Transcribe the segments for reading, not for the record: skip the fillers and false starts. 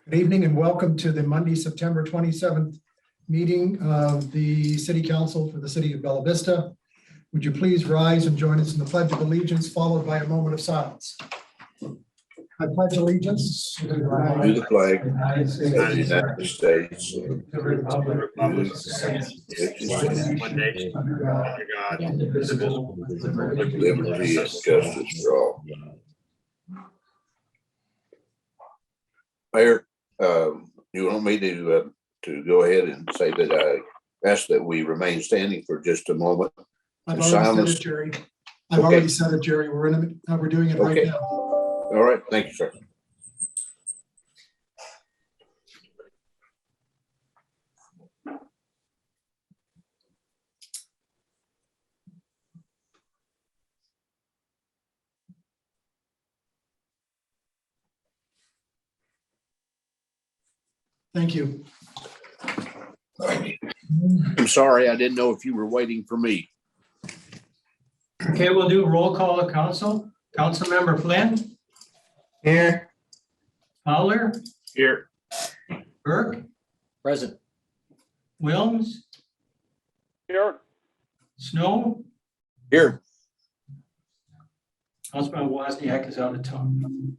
Good evening and welcome to the Monday, September 27th meeting of the City Council for the City of Bella Vista. Would you please rise and join us in the Pledge of Allegiance, followed by a moment of silence. I pledge allegiance to the flag of the United States, liberty and justice for all. Mayor, you want me to go ahead and say that I ask that we remain standing for just a moment? I've already said it, Jerry. I've already said it, Jerry. We're doing it right now. All right. Thank you, sir. Thank you. I'm sorry, I didn't know if you were waiting for me. Okay, we'll do roll call of council. Councilmember Flynn. Here. Fowler. Here. Burke. Present. Wilms. Here. Snow. Here. Councilman Wozniak is out of town.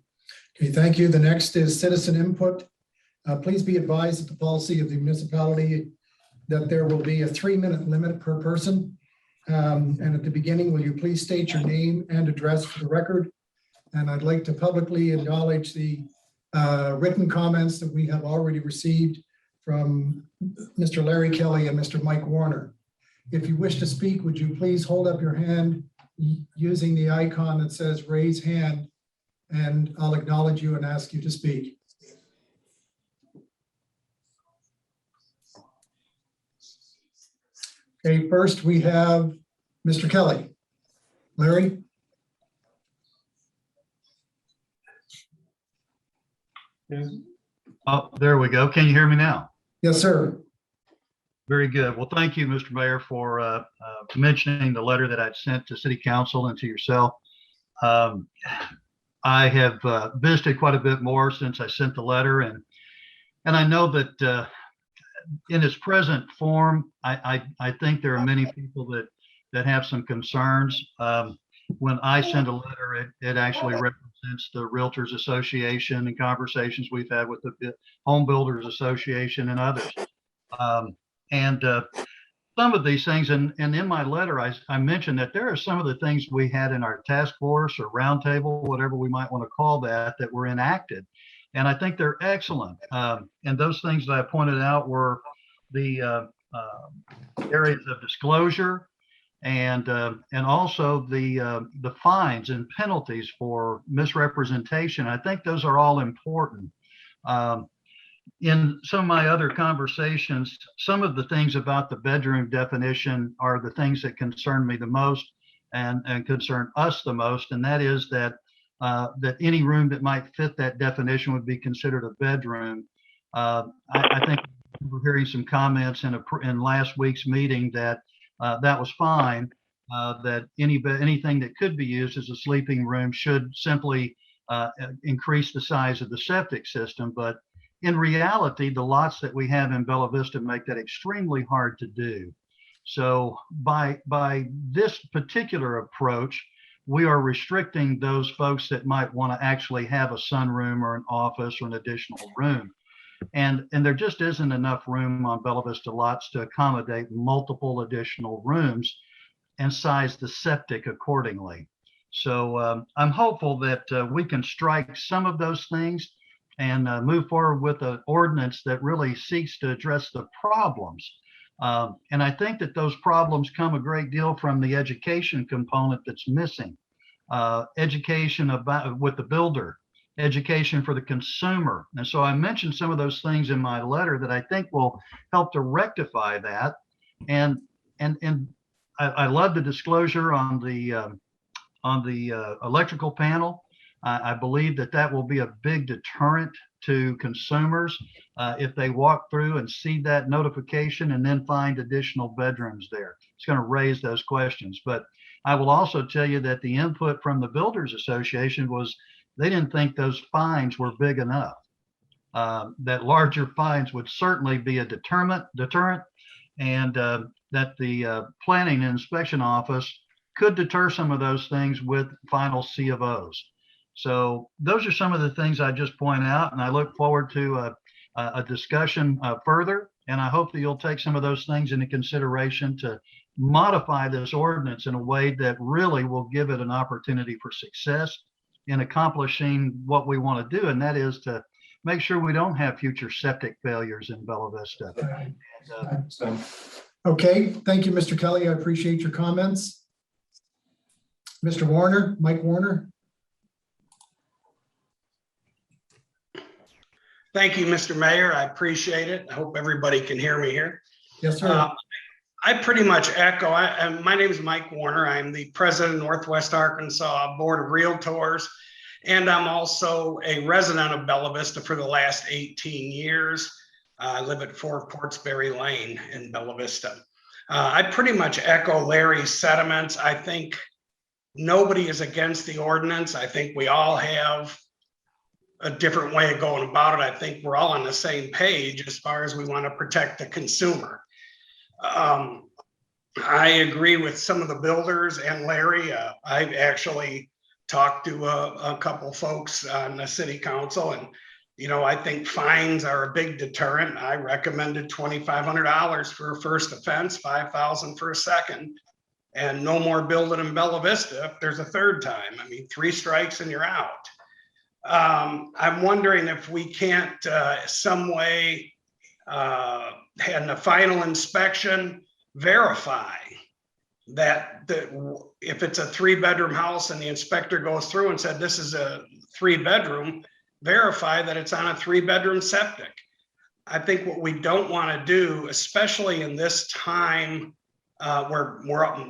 Okay, thank you. The next is citizen input. Please be advised that the policy of the municipality that there will be a 3-minute limit per person. And at the beginning, will you please state your name and address for the record? And I'd like to publicly acknowledge the written comments that we have already received from Mr. Larry Kelly and Mr. Mike Warner. If you wish to speak, would you please hold up your hand using the icon that says raise hand, and I'll acknowledge you and ask you to speak. Okay, first we have Mr. Kelly. Larry? Oh, there we go. Can you hear me now? Yes, sir. Very good. Well, thank you, Mr. Mayor, for mentioning the letter that I'd sent to City Council and to yourself. I have visited quite a bit more since I sent the letter, and I know that in its present form, I think there are many people that have some concerns. When I send a letter, it actually represents the Realtors Association and conversations we've had with the Home Builders Association and others. Some of these things, and in my letter, I mentioned that there are some of the things we had in our task force or roundtable, whatever we might want to call that were enacted. And I think they're excellent. And those things that I pointed out were the areas of disclosure and also the fines and penalties for misrepresentation. I think those are all important. In some of my other conversations, some of the things about the bedroom definition are the things that concern me the most and concern us the most. And that is that any room that might fit that definition would be considered a bedroom. I think we're hearing some comments in last week's meeting that that was fine, that anything that could be used as a sleeping room should simply increase the size of the septic system. But in reality, the lots that we have in Bella Vista make that extremely hard to do. So by this particular approach, we are restricting those folks that might want to actually have a sunroom or an office or an additional room. And there just isn't enough room on Bella Vista lots to accommodate multiple additional rooms and size the septic accordingly. So I'm hopeful that we can strike some of those things and move forward with an ordinance that really seeks to address the problems. And I think that those problems come a great deal from the education component that's missing. Education with the builder, education for the consumer. And so I mentioned some of those things in my letter that I think will help to rectify that. And I love the disclosure on the electrical panel. I believe that will be a big deterrent to consumers if they walk through and see that notification and then find additional bedrooms there. It's going to raise those questions. But I will also tell you that the input from the Builders Association was they didn't think those fines were big enough. that larger fines would certainly be a deterrent, and that the planning and inspection office could deter some of those things with final C of Os. So those are some of the things I just point out, and I look forward to a discussion further. And I hope that you'll take some of those things into consideration to modify this ordinance in a way that really will give it an opportunity for success in accomplishing what we want to do, and that is to make sure we don't have future septic failures in Bella Vista. Okay, thank you, Mr. Kelly. I appreciate your comments. Mr. Warner, Mike Warner. Thank you, Mr. Mayor. I appreciate it. I hope everybody can hear me here. Yes, sir. I pretty much echo. My name is Mike Warner. I'm the president of Northwest Arkansas Board of Realtors, and I'm also a resident of Bella Vista for the last 18 years. I live at 4 Portsbury Lane in Bella Vista. I pretty much echo Larry's sentiments. I think nobody is against the ordinance. I think we all have a different way of going about it. I think we're all on the same page as far as we want to protect the consumer. I agree with some of the builders and Larry. I've actually talked to a couple folks on the city council, and I think fines are a big deterrent. I recommended $2,500 for a first offense, $5,000 for a second, and no more building in Bella Vista if there's a third time. I mean, 3 strikes and you're out. I'm wondering if we can't some way in the final inspection verify that if it's a 3-bedroom house and the inspector goes through and said this is a 3-bedroom, verify that it's on a 3-bedroom septic. I think what we don't want to do, especially in this time where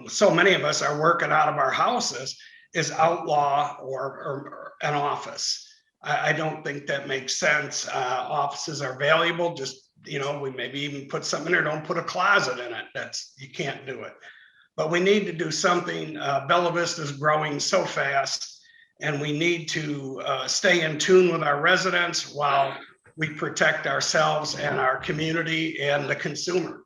so many of us are working out of our houses, is outlaw or an office. I don't think that makes sense. Offices are valuable. Just, we maybe even put something in there, don't put a closet in it. You can't do it. But we need to do something. Bella Vista is growing so fast, and we need to stay in tune with our residents while we protect ourselves and our community and the consumer.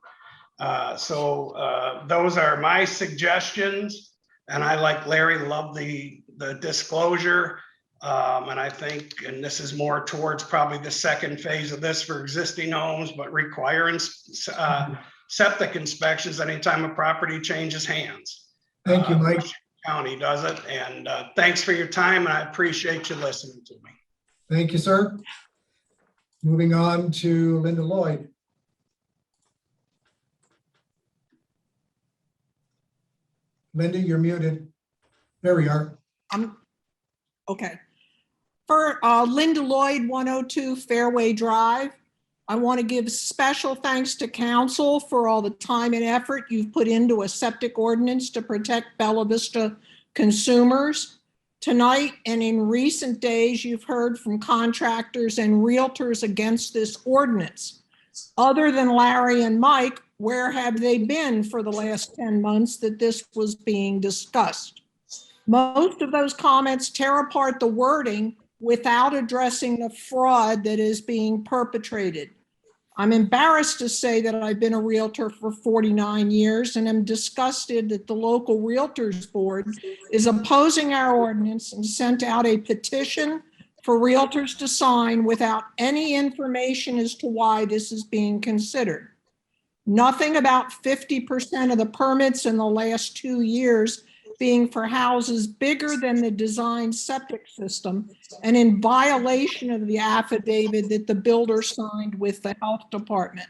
So those are my suggestions. And I, like Larry, love the disclosure. And I think, and this is more towards probably the second phase of this for existing homes, but requiring septic inspections anytime a property changes hands. Thank you, Mike. County does it. And thanks for your time. And I appreciate you listening to me. Thank you, sir. Moving on to Linda Lloyd. Linda, you're muted. There we are. Okay. For Linda Lloyd, 102 Fairway Drive, I want to give special thanks to council for all the time and effort you've put into a septic ordinance to protect Bella Vista consumers. Tonight and in recent days, you've heard from contractors and realtors against this ordinance. Other than Larry and Mike, where have they been for the last 10 months that this was being discussed? Most of those comments tear apart the wording without addressing the fraud that is being perpetrated. I'm embarrassed to say that I've been a realtor for 49 years and am disgusted that the local realtors board is opposing our ordinance and sent out a petition for realtors to sign without any information as to why this is being considered. Nothing about 50% of the permits in the last 2 years being for houses bigger than the design septic system and in violation of the affidavit that the builder signed with the health department.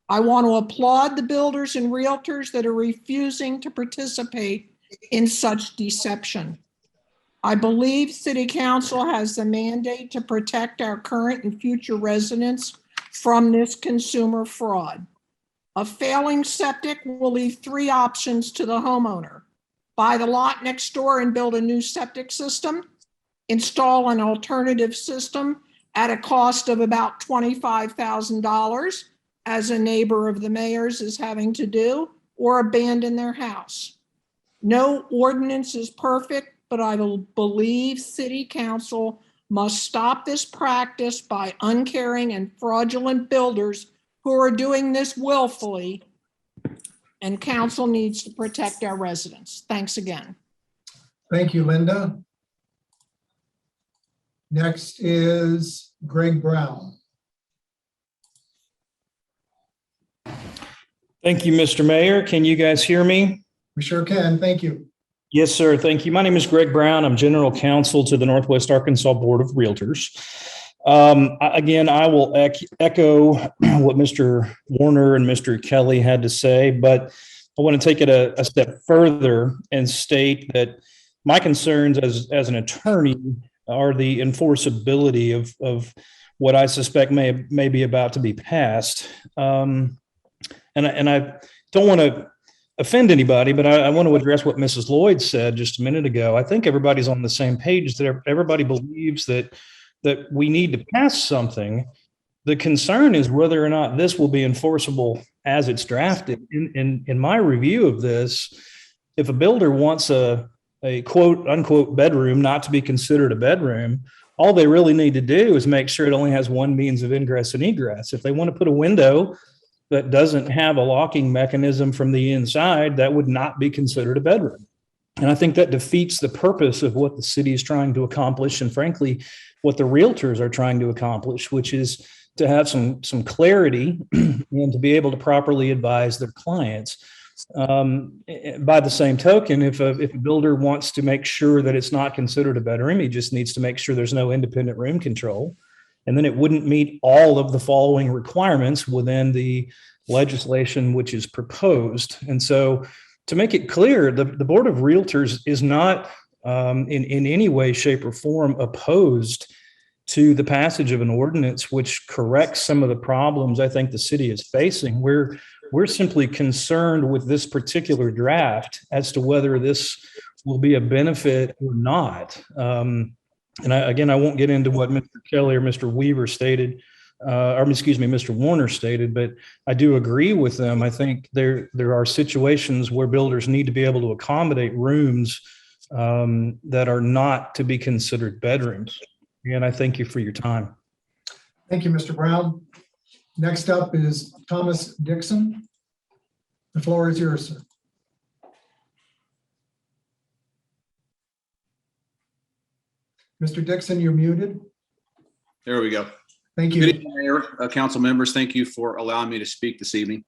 I want to applaud the builders and realtors that are refusing to participate in such deception. I believe City Council has the mandate to protect our current and future residents from this consumer fraud. A failing septic will leave 3 options to the homeowner: buy the lot next door and build a new septic system, install an alternative system at a cost of about $25,000, as a neighbor of the mayor's is having to do, or abandon their house. No ordinance is perfect, but I believe City Council must stop this practice by uncaring and fraudulent builders who are doing this willfully. And council needs to protect our residents. Thanks again. Thank you, Linda. Next is Greg Brown. Thank you, Mr. Mayor. Can you guys hear me? We sure can. Thank you. Yes, sir. Thank you. My name is Greg Brown. I'm General Counsel to the Northwest Arkansas Board of Realtors. Again, I will echo what Mr. Warner and Mr. Kelly had to say, but I want to take it a step further and state that my concerns as an attorney are the enforceability of what I suspect may be about to be passed. And I don't want to offend anybody, but I want to address what Mrs. Lloyd said just a minute ago. I think everybody's on the same page, that everybody believes that we need to pass something. The concern is whether or not this will be enforceable as it's drafted. In my review of this, if a builder wants a quote unquote bedroom not to be considered a bedroom, all they really need to do is make sure it only has one means of ingress and egress. If they want to put a window that doesn't have a locking mechanism from the inside, that would not be considered a bedroom. And I think that defeats the purpose of what the city is trying to accomplish, and frankly, what the realtors are trying to accomplish, which is to have some clarity and to be able to properly advise their clients. By the same token, if a builder wants to make sure that it's not considered a bedroom, he just needs to make sure there's no independent room control. And then it wouldn't meet all of the following requirements within the legislation which is proposed. And so to make it clear, the Board of Realtors is not in any way, shape, or form opposed to the passage of an ordinance which corrects some of the problems I think the city is facing. We're simply concerned with this particular draft as to whether this will be a benefit or not. And I won't get into what Mr. Kelly or Mr. Weaver stated, Mr. Warner stated, but I do agree with them. I think there are situations where builders need to be able to accommodate rooms that are not to be considered bedrooms. And I thank you for your time. Thank you, Mr. Brown. Next up is Thomas Dixon. The floor is yours, sir. Mr. Dixon, you're muted. There we go. Thank Good you. evening, Mayor, council members. Thank you for allowing me to speak this evening.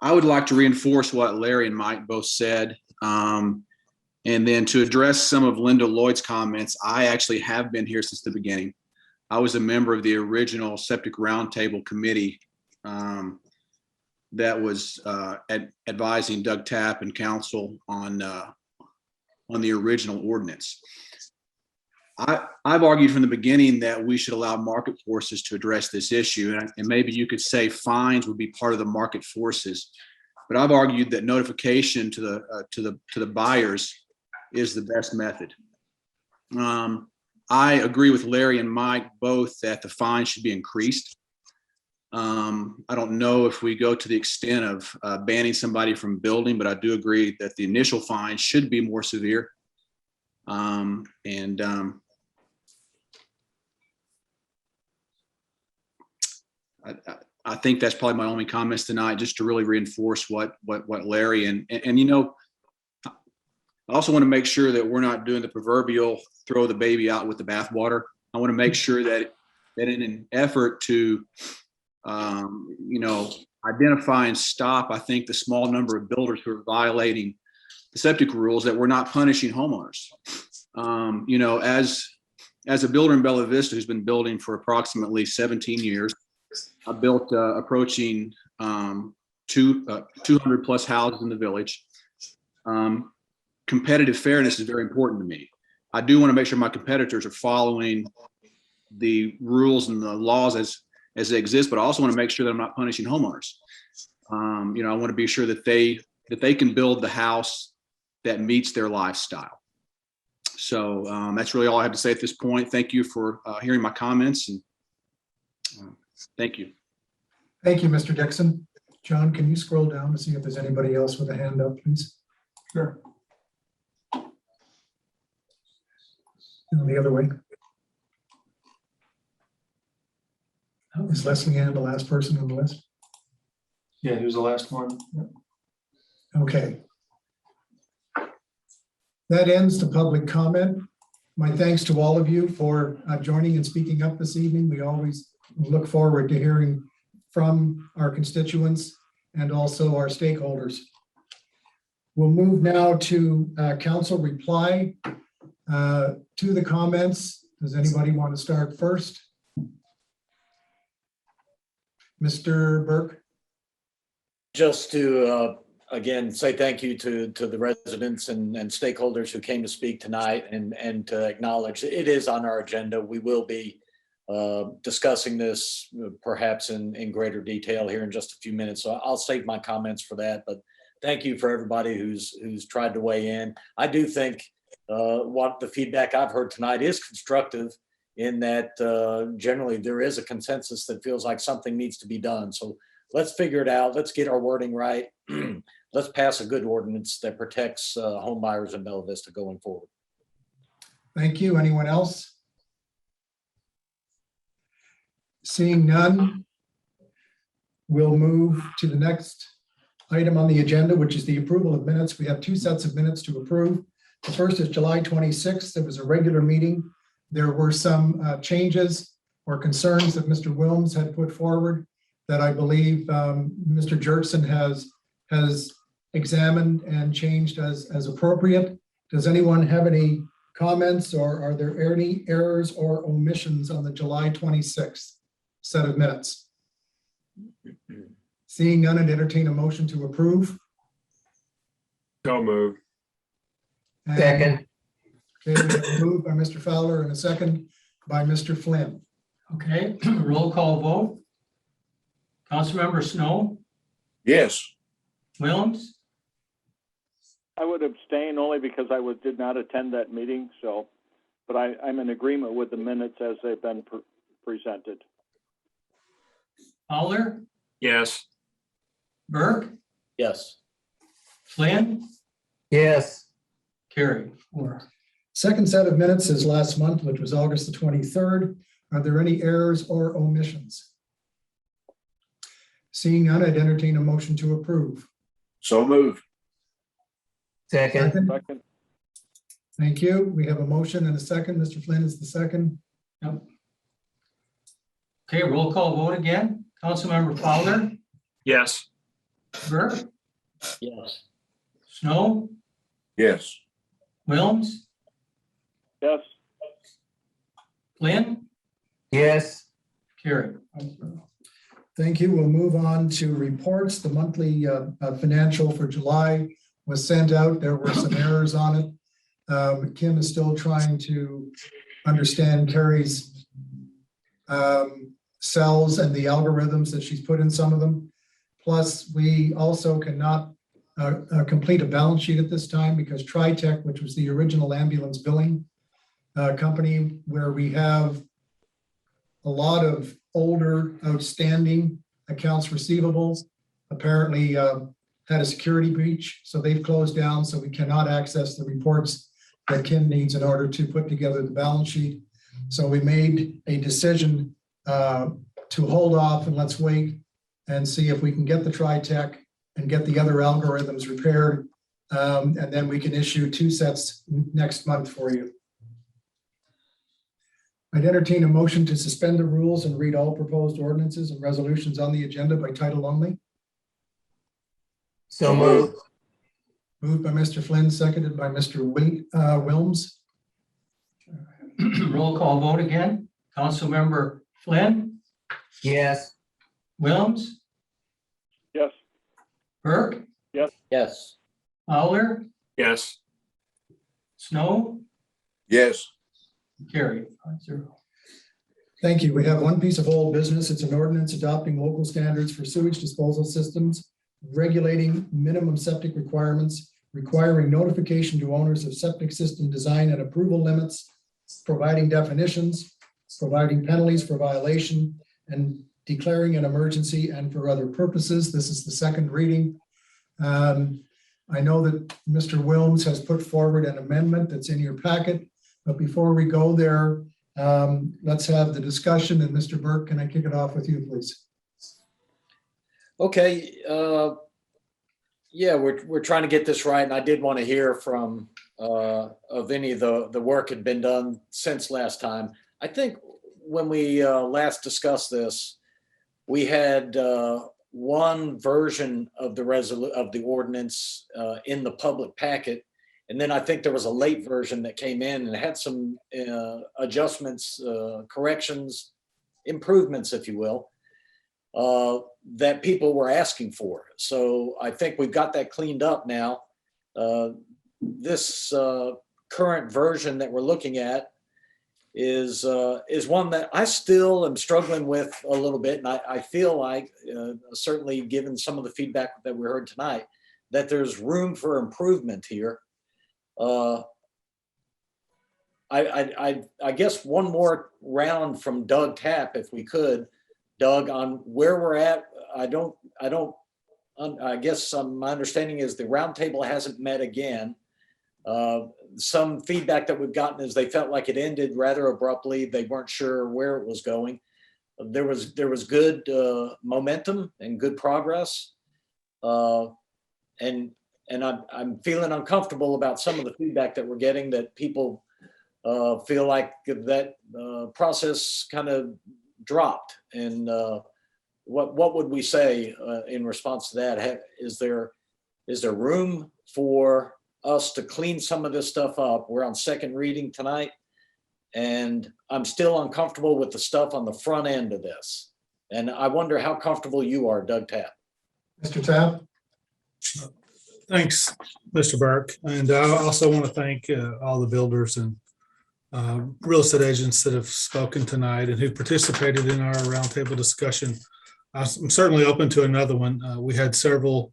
I would like to reinforce what Larry and Mike both said. And then to address some of Linda Lloyd's comments, I actually have been here since the beginning. I was a member of the original Septic Roundtable Committee that was advising Doug Tapp and council on the original ordinance. I've argued from the beginning that we should allow market forces to address this issue, and maybe you could say fines would be part of the market forces. But I've argued that notification to the buyers is the best method. I agree with Larry and Mike both that the fine should be increased. I don't know if we go to the extent of banning somebody from building, but I do agree that the initial fine should be more severe. I think that's probably my only comments tonight, just to really reinforce what Larry and you know, I also want to make sure that we're not doing the proverbial throw the baby out with the bathwater. I want to make sure that in an effort to, you know, identify and stop, I think, the small number of builders who are violating the septic rules, that we're not punishing homeowners. You know, as a builder in Bella Vista who's been building for approximately 17 years, I built approaching 200 plus houses in the village. Competitive fairness is very important to me. I do want to make sure my competitors are following the rules and the laws as they exist, but I also want to make sure that I'm not punishing homeowners. You know, I want to be sure that they can build the house that meets their lifestyle. So that's really all I have to say at this point. Thank you for hearing my comments, and thank you. Thank you, Mr. Dixon. John, can you scroll down to see if there's anybody else with a hand up, please? Sure. No, the other way. Is Leslie Ann the last person on the list? Yeah, he was the last one. Okay. That ends the public comment. My thanks to all of you for joining and speaking up this evening. We always look forward to hearing from our constituents and also our stakeholders. We'll move now to council reply to the comments. Does anybody want to start first? Mr. Burke? Just to, again, say thank you to the residents and stakeholders who came to speak tonight and to acknowledge it is on our agenda. We will be discussing this perhaps in greater detail here in just a few minutes. So I'll save my comments for that, but thank you for everybody who's tried to weigh in. I do think what the feedback I've heard tonight is constructive in that generally there is a consensus that feels like something needs to be done. So let's figure it out. Let's get our wording right. Let's pass a good ordinance that protects home buyers in Bella Vista going forward. Thank you. Anyone else? Seeing none, we'll move to the next item on the agenda, which is the approval of minutes. We have two sets of minutes to approve. The first is July 26th. It was a regular meeting. There were some changes or concerns that Mr. Wilms had put forward that I believe Mr. Jerkson has examined and changed as appropriate. Does anyone have any comments, or are there any errors or omissions on the July 26th set of minutes? Seeing none, I'd entertain a motion to approve. So moved. Second. Okay, we have a move by Mr. Fowler and a second by Mr. Flynn. Okay, roll call vote. Councilmember Snow, Yes. Williams, I would abstain only because I did not attend that meeting, so, but I'm in agreement with the minutes as they've been presented. Fowler, Yes. Burke, Yes. Flynn, Yes. carried. 4. Second set of minutes is last month, which was August the 23rd. Are there any errors or omissions? Seeing none, I'd entertain a motion to approve. So moved. Second. Second, Thank you. We have a motion and a second. Mr. Flynn is the second. Yep. Okay, roll call vote again. Councilmember Fowler, Yes. Burke, Yes. Snow, Yes. Williams, yes, Flynn, Yes. carried. Thank you. We'll move on to reports. The monthly financial for July was sent out. There were some errors on it. Kim is still trying to understand Carrie's cells and the algorithms that she's put in some of them. Plus, we also cannot complete a balance sheet at this time because TriTech, which was the original ambulance billing company, where we have a lot of older outstanding accounts receivables, apparently had a security breach. So they've closed down, so we cannot access the reports that Kim needs in order to put together the balance sheet. So we made a decision to hold off and let's wait and see if we can get the TriTech and get the other algorithms repaired. And then we can issue 2 sets next month for you. I'd entertain a motion to suspend the rules and read all proposed ordinances and resolutions on the agenda by title only. So moved. Moved by Mr. Flynn, seconded by Mr. Wilms. Roll call vote again. Councilmember Flynn, Yes. Williams, yes, Burke, Yes. Fowler, Yes. Snow, Yes. carried. 5-0. Thank you. We have one piece of old business. It's an ordinance adopting local standards for sewage disposal systems, regulating minimum septic requirements, requiring notification to owners of septic system design and approval limits, providing definitions, providing penalties for violation, and declaring an emergency and for other purposes. This is the second reading. I know that Mr. Wilms has put forward an amendment that's in your packet, but before we go there, Let's have the discussion, and Mr. Burke, can I kick it off with you, please? Okay, yeah, we're trying to get this right, and I did want to hear from of any of the work had been done since last time. I think when we last discussed this, we had one version of the ordinance in the public packet, and then I think there was a late version that came in and had some adjustments, corrections, improvements, if you will, that people were asking for. So I think we've got that cleaned up now. This current version that we're looking at is one that I still am struggling with a little bit. And I feel like, certainly given some of the feedback that we heard tonight, that there's room for improvement here. I guess one more round from Doug Tapp, if we could, Doug, on where we're at. I guess my understanding is the roundtable hasn't met again. Some feedback that we've gotten is they felt like it ended rather abruptly. They weren't sure where it was going. There was good momentum and good progress. And I'm feeling uncomfortable about some of the feedback that we're getting, that people feel like that process kind of dropped. And what would we say in response to that? Is there room for us to clean some of this stuff up? We're on second reading tonight, and I'm still uncomfortable with the stuff on the front end of this. And I wonder how comfortable you are, Doug Tapp. Mr. Tapp? Thanks, Mr. Burke. And I also want to thank all the builders and real estate agents that have spoken tonight and who participated in our roundtable discussion. I'm certainly open to another one. We had several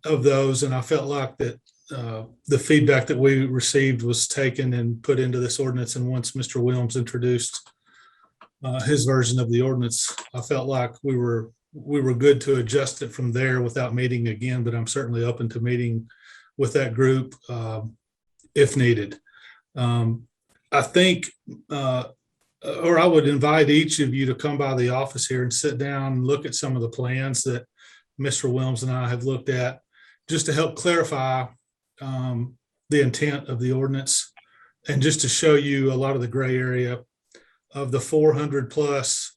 of those, and I felt like that the feedback that we received was taken and put into this ordinance. And once Mr. Williams introduced his version of the ordinance, I felt like we were good to adjust it from there without meeting again, but I'm certainly open to meeting with that group if needed. I think, or I would invite each of you to come by the office here and sit down and look at some of the plans that Mr. Williams and I have looked at, just to help clarify the intent of the ordinance, and just to show you a lot of the gray area of the 400 plus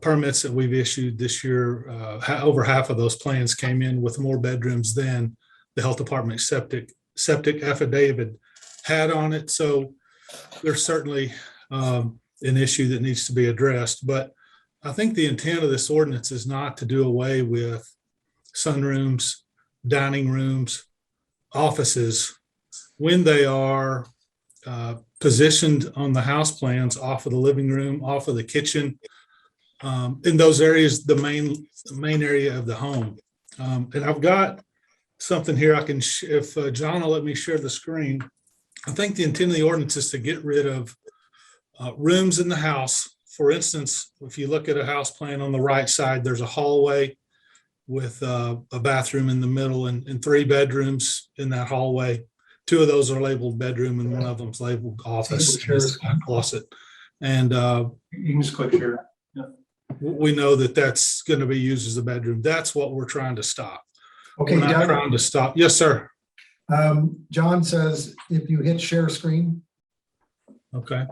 permits that we've issued this year. Over half of those plans came in with more bedrooms than the health department septic affidavit had on it. So there's certainly an issue that needs to be addressed. But I think the intent of this ordinance is not to do away with sunrooms, dining rooms, offices, when they are positioned on the house plans off of the living room, off of the kitchen, in those areas, the main area of the home. And I've got something here I can, if John will let me share the screen. I think the intent of the ordinance is to get rid of rooms in the house. For instance, if you look at a house plan on the right side, there's a hallway with a bathroom in the middle and 3 bedrooms in that hallway. 2 of those are labeled bedroom and 1 of them's labeled office, closet. And you can just click share. We know that that's going to be used as a bedroom. That's what we're trying to stop. Okay, We're not Doug, trying to stop. Yes, sir. John says if you hit share screen. Okay.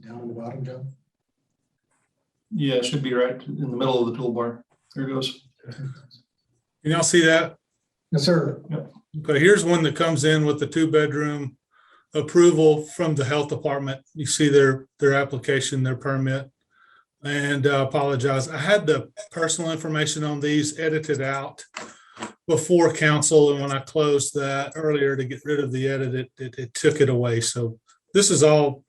Down in the bottom, John. Yeah, it should be right in the middle of the toolbar. There it goes. Can y'all see that? Yes, sir. Okay, here's one that comes in with the 2-bedroom approval from the health department. You see their application, their permit. And I apologize. I had the personal information on these edited out before council. And when I closed that earlier to get rid of the edit, it took it away. So this is all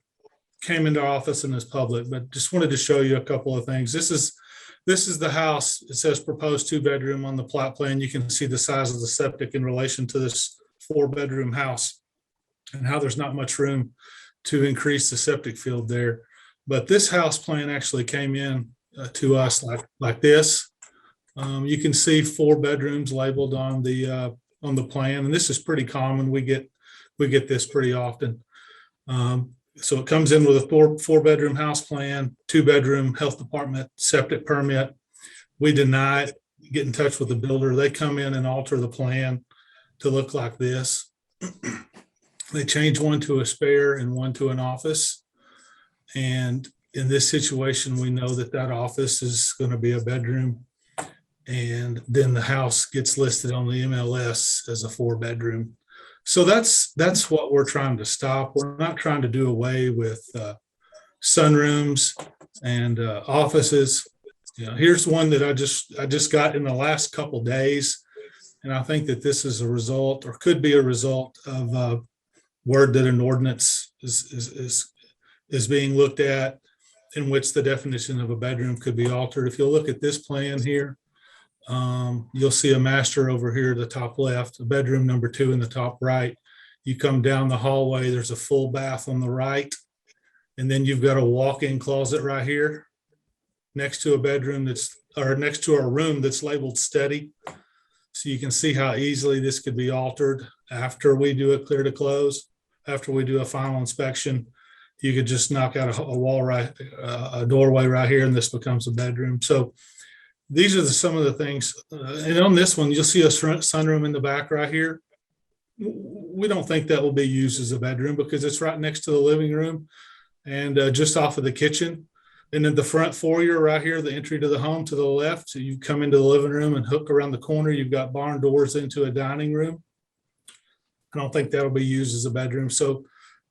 came into office and is public, but just wanted to show you a couple of things. This is the house. It says proposed 2-bedroom on the plot plan. You can see the size of the septic in relation to this 4-bedroom house and how there's not much room to increase the septic field there. But this house plan actually came in to us like this. You can see 4 bedrooms labeled on the plan, and this is pretty common. We get this pretty often. So it comes in with a 4-bedroom house plan, 2-bedroom health department septic permit. We deny it, get in touch with the builder. They come in and alter the plan to look like this. They change one to a spare and one to an office. And in this situation, we know that that office is going to be a bedroom. And then the house gets listed on the MLS as a 4-bedroom. So that's what we're trying to stop. We're not trying to do away with sunrooms and offices. You know, here's one that I just got in the last couple days, and I think that this is a result, or could be a result, of word that an ordinance is being looked at, in which the definition of a bedroom could be altered. If you look at this plan here, you'll see a master over here at the top left, a bedroom number 2 in the top right. You come down the hallway, there's a full bath on the right, and then you've got a walk-in closet right here next to a bedroom next to a room that's labeled study. So you can see how easily this could be altered after we do a clear to close, after we do a final inspection. You could just knock out a doorway right here, and this becomes a bedroom. So these are some of the things. And on this one, you'll see a sunroom in the back right here. We don't think that will be used as a bedroom because it's right next to the living room and just off of the kitchen. And then the front foyer right here, the entry to the home to the left. So you come into the living room and hook around the corner. You've got barn doors into a dining room. I don't think that'll be used as a bedroom. So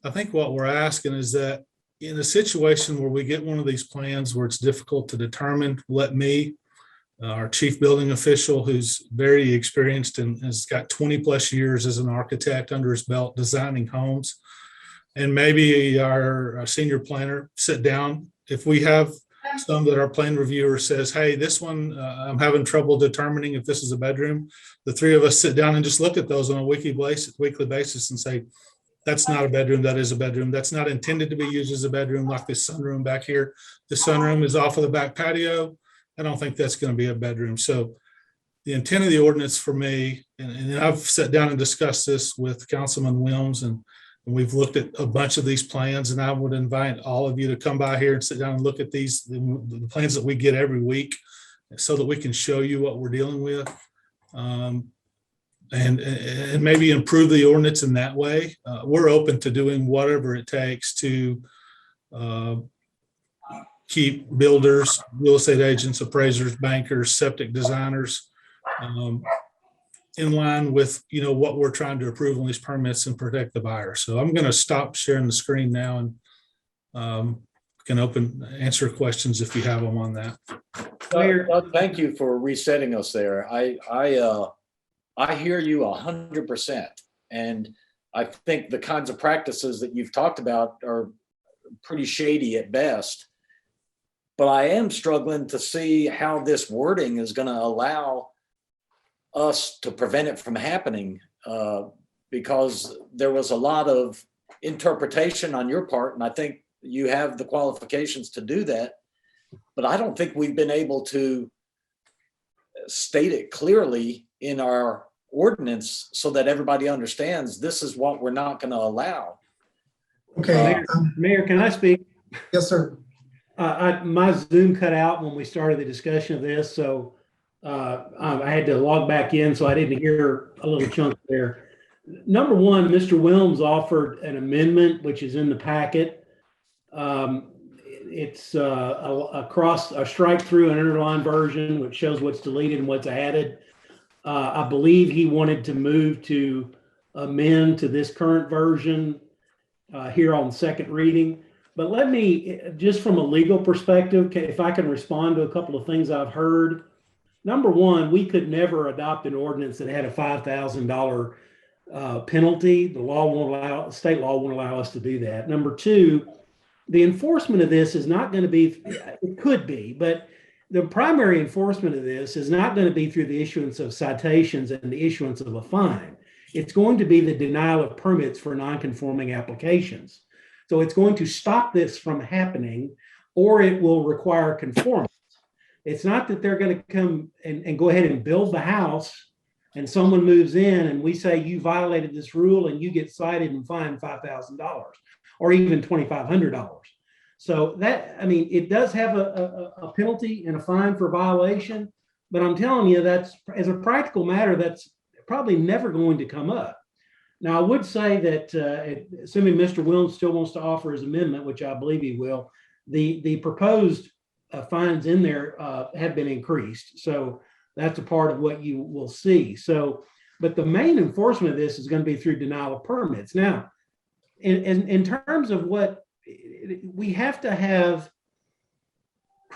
I think what we're asking is that in a situation where we get one of these plans where it's difficult to determine, let me, our chief building official, who's very experienced and has got 20 plus years as an architect under his belt designing homes, and maybe our senior planner, sit down. If we have some that our plan reviewer says, hey, this one, I'm having trouble determining if this is a bedroom, the 3 of us sit down and just look at those on a weekly basis and say, that's not a bedroom, that is a bedroom. That's not intended to be used as a bedroom, like this sunroom back here. The sunroom is off of the back patio. I don't think that's going to be a bedroom. So the intent of the ordinance for me, and I've sat down and discussed this with Councilman Wilms, and we've looked at a bunch of these plans, and I would invite all of you to come by here and sit down and look at these, the plans that we get every week, so that we can show you what we're dealing with, and maybe improve the ordinance in that way. We're open to doing whatever it takes to keep builders, real estate agents, appraisers, bankers, septic designers in line with, what we're trying to approve on these permits and protect the buyer. So I'm going to stop sharing the screen now and can answer questions if you have them on that. Doug, thank you for resetting us there. I hear you 100%. And I think the kinds of practices that you've talked about are pretty shady at best. But I am struggling to see how this wording is going to allow us to prevent it from happening, because there was a lot of interpretation on your part, and I think you have the qualifications to do that. But I don't think we've been able to state it clearly in our ordinance so that everybody understands this is what we're not going to allow. Okay. Mayor, can I speak? Yes, sir. My Zoom cut out when we started the discussion of this, so I had to log back in, so I didn't hear a little chunk there. Number one, Mr. Wilms offered an amendment, which is in the packet. It's a strike through an underlined version, which shows what's deleted and what's added. I believe he wanted to move to amend to this current version here on second reading. But let me, just from a legal perspective, if I can respond to a couple of things I've heard. Number one, we could never adopt an ordinance that had a $5,000 penalty. The law won't allow, state law won't allow us to do that. Number two, the enforcement of this is not going to be, it could be, but the primary enforcement of this is not going to be through the issuance of citations and the issuance of a fine. It's going to be the denial of permits for non-conforming applications. So it's going to stop this from happening, or it will require conformance. It's not that they're going to come and go ahead and build the house and someone moves in and we say you violated this rule and you get cited and fined $5,000 or even $2,500. So that, I mean, it does have a penalty and a fine for violation, but I'm telling you, that's, as a practical matter, that's probably never going to come up. Now, I would say that assuming Mr. Williams still wants to offer his amendment, which I believe he will, the proposed fines in there have been increased. So that's a part of what you will see. So, but the main enforcement of this is going to be through denial of permits. Now, in terms of what we have to have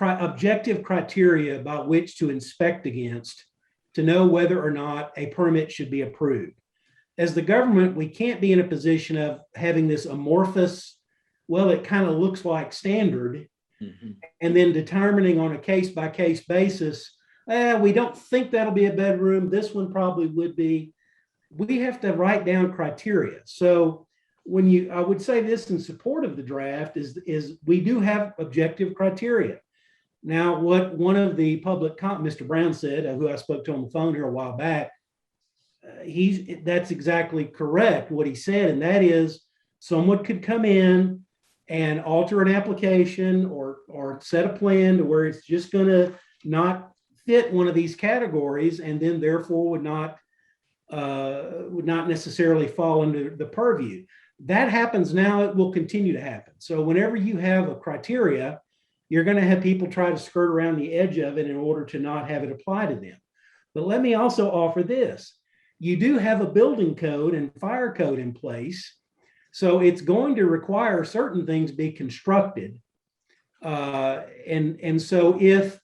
objective criteria by which to inspect against to know whether or not a permit should be approved. As the government, we can't be in a position of having this amorphous, well, it kind of looks like standard, and then determining on a case-by-case basis, we don't think that'll be a bedroom. This one probably would be. We have to write down criteria. So when I would say this in support of the draft is we do have objective criteria. Now, what one of the public, Mr. Brown said, who I spoke to on the phone here a while back, that's exactly correct what he said, and that is someone could come in and alter an application or set a plan to where it's just going to not fit one of these categories, and then therefore would not necessarily fall under the purview. That happens now, it will continue to happen. So whenever you have a criteria, you're going to have people try to skirt around the edge of it in order to not have it apply to them. But let me also offer this. You do have a building code and fire code in place. So it's going to require certain things be constructed. And so if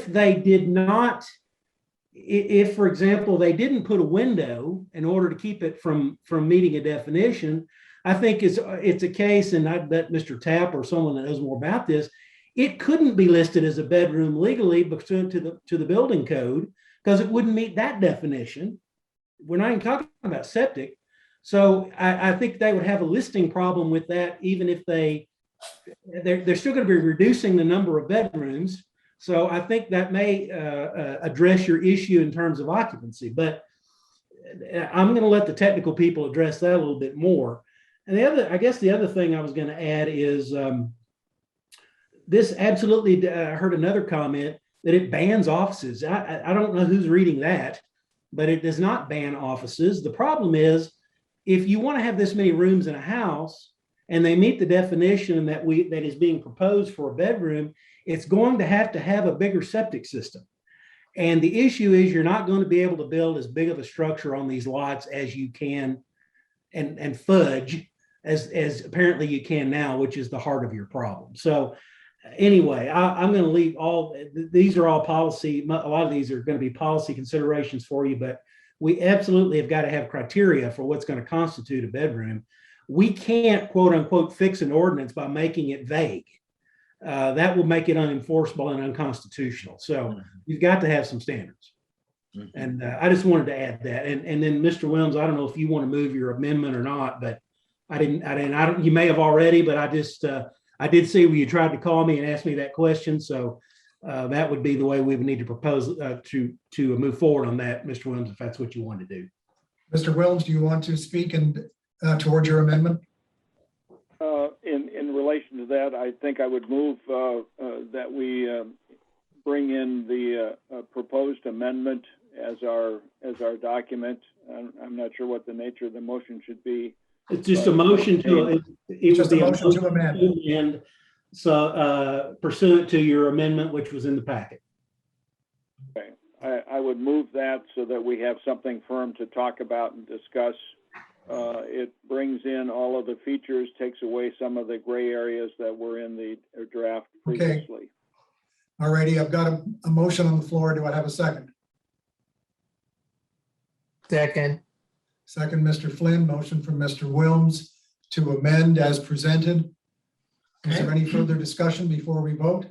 they did not, if, for example, they didn't put a window in order to keep it from meeting a definition, I think it's a case, and I bet Mr. Tapp or someone that knows more about this, it couldn't be listed as a bedroom legally pursuant to the building code because it wouldn't meet that definition. We're not even talking about septic. So I think they would have a listing problem with that, even if they're still going to be reducing the number of bedrooms. So I think that may address your issue in terms of occupancy, but I'm going to let the technical people address that a little bit more. And I guess the other thing I was going to add is this absolutely, I heard another comment that it bans offices. I don't know who's reading that, but it does not ban offices. The problem is if you want to have this many rooms in a house and they meet the definition that is being proposed for a bedroom, it's going to have a bigger septic system. And the issue is you're not going to be able to build as big of a structure on these lots as you can and fudge as apparently you can now, which is the heart of your problem. So anyway, I'm going to leave these are all policy. A lot of these are going to be policy considerations for you, but we absolutely have got to have criteria for what's going to constitute a bedroom. We can't, quote unquote, fix an ordinance by making it vague. That will make it unenforceable and unconstitutional. So you've got to have some standards. And I just wanted to add that. And then Mr. Williams, I don't know if you want to move your amendment or not, but I don't, you may have already, but I did see where you tried to call me and ask me that question. So that would be the way we would need to propose to move forward on that, Mr. Williams, if that's what you want to do. Mr. Williams, do you want to speak towards your amendment? In relation to that, I think I would move that we bring in the proposed amendment as our document. I'm not sure what the nature of the motion should be. It's just a motion to amend. So pursuant to your amendment, which was in the packet. Okay, I would move that so that we have something firm to talk about and discuss. It brings in all of the features, takes away some of the gray areas that were in the draft previously. Okay. All righty, I've got a motion on the floor. Do I have a second? Second. Second, Mr. Flynn. Motion from Mr. Williams to amend as presented. Is there any further discussion before we vote?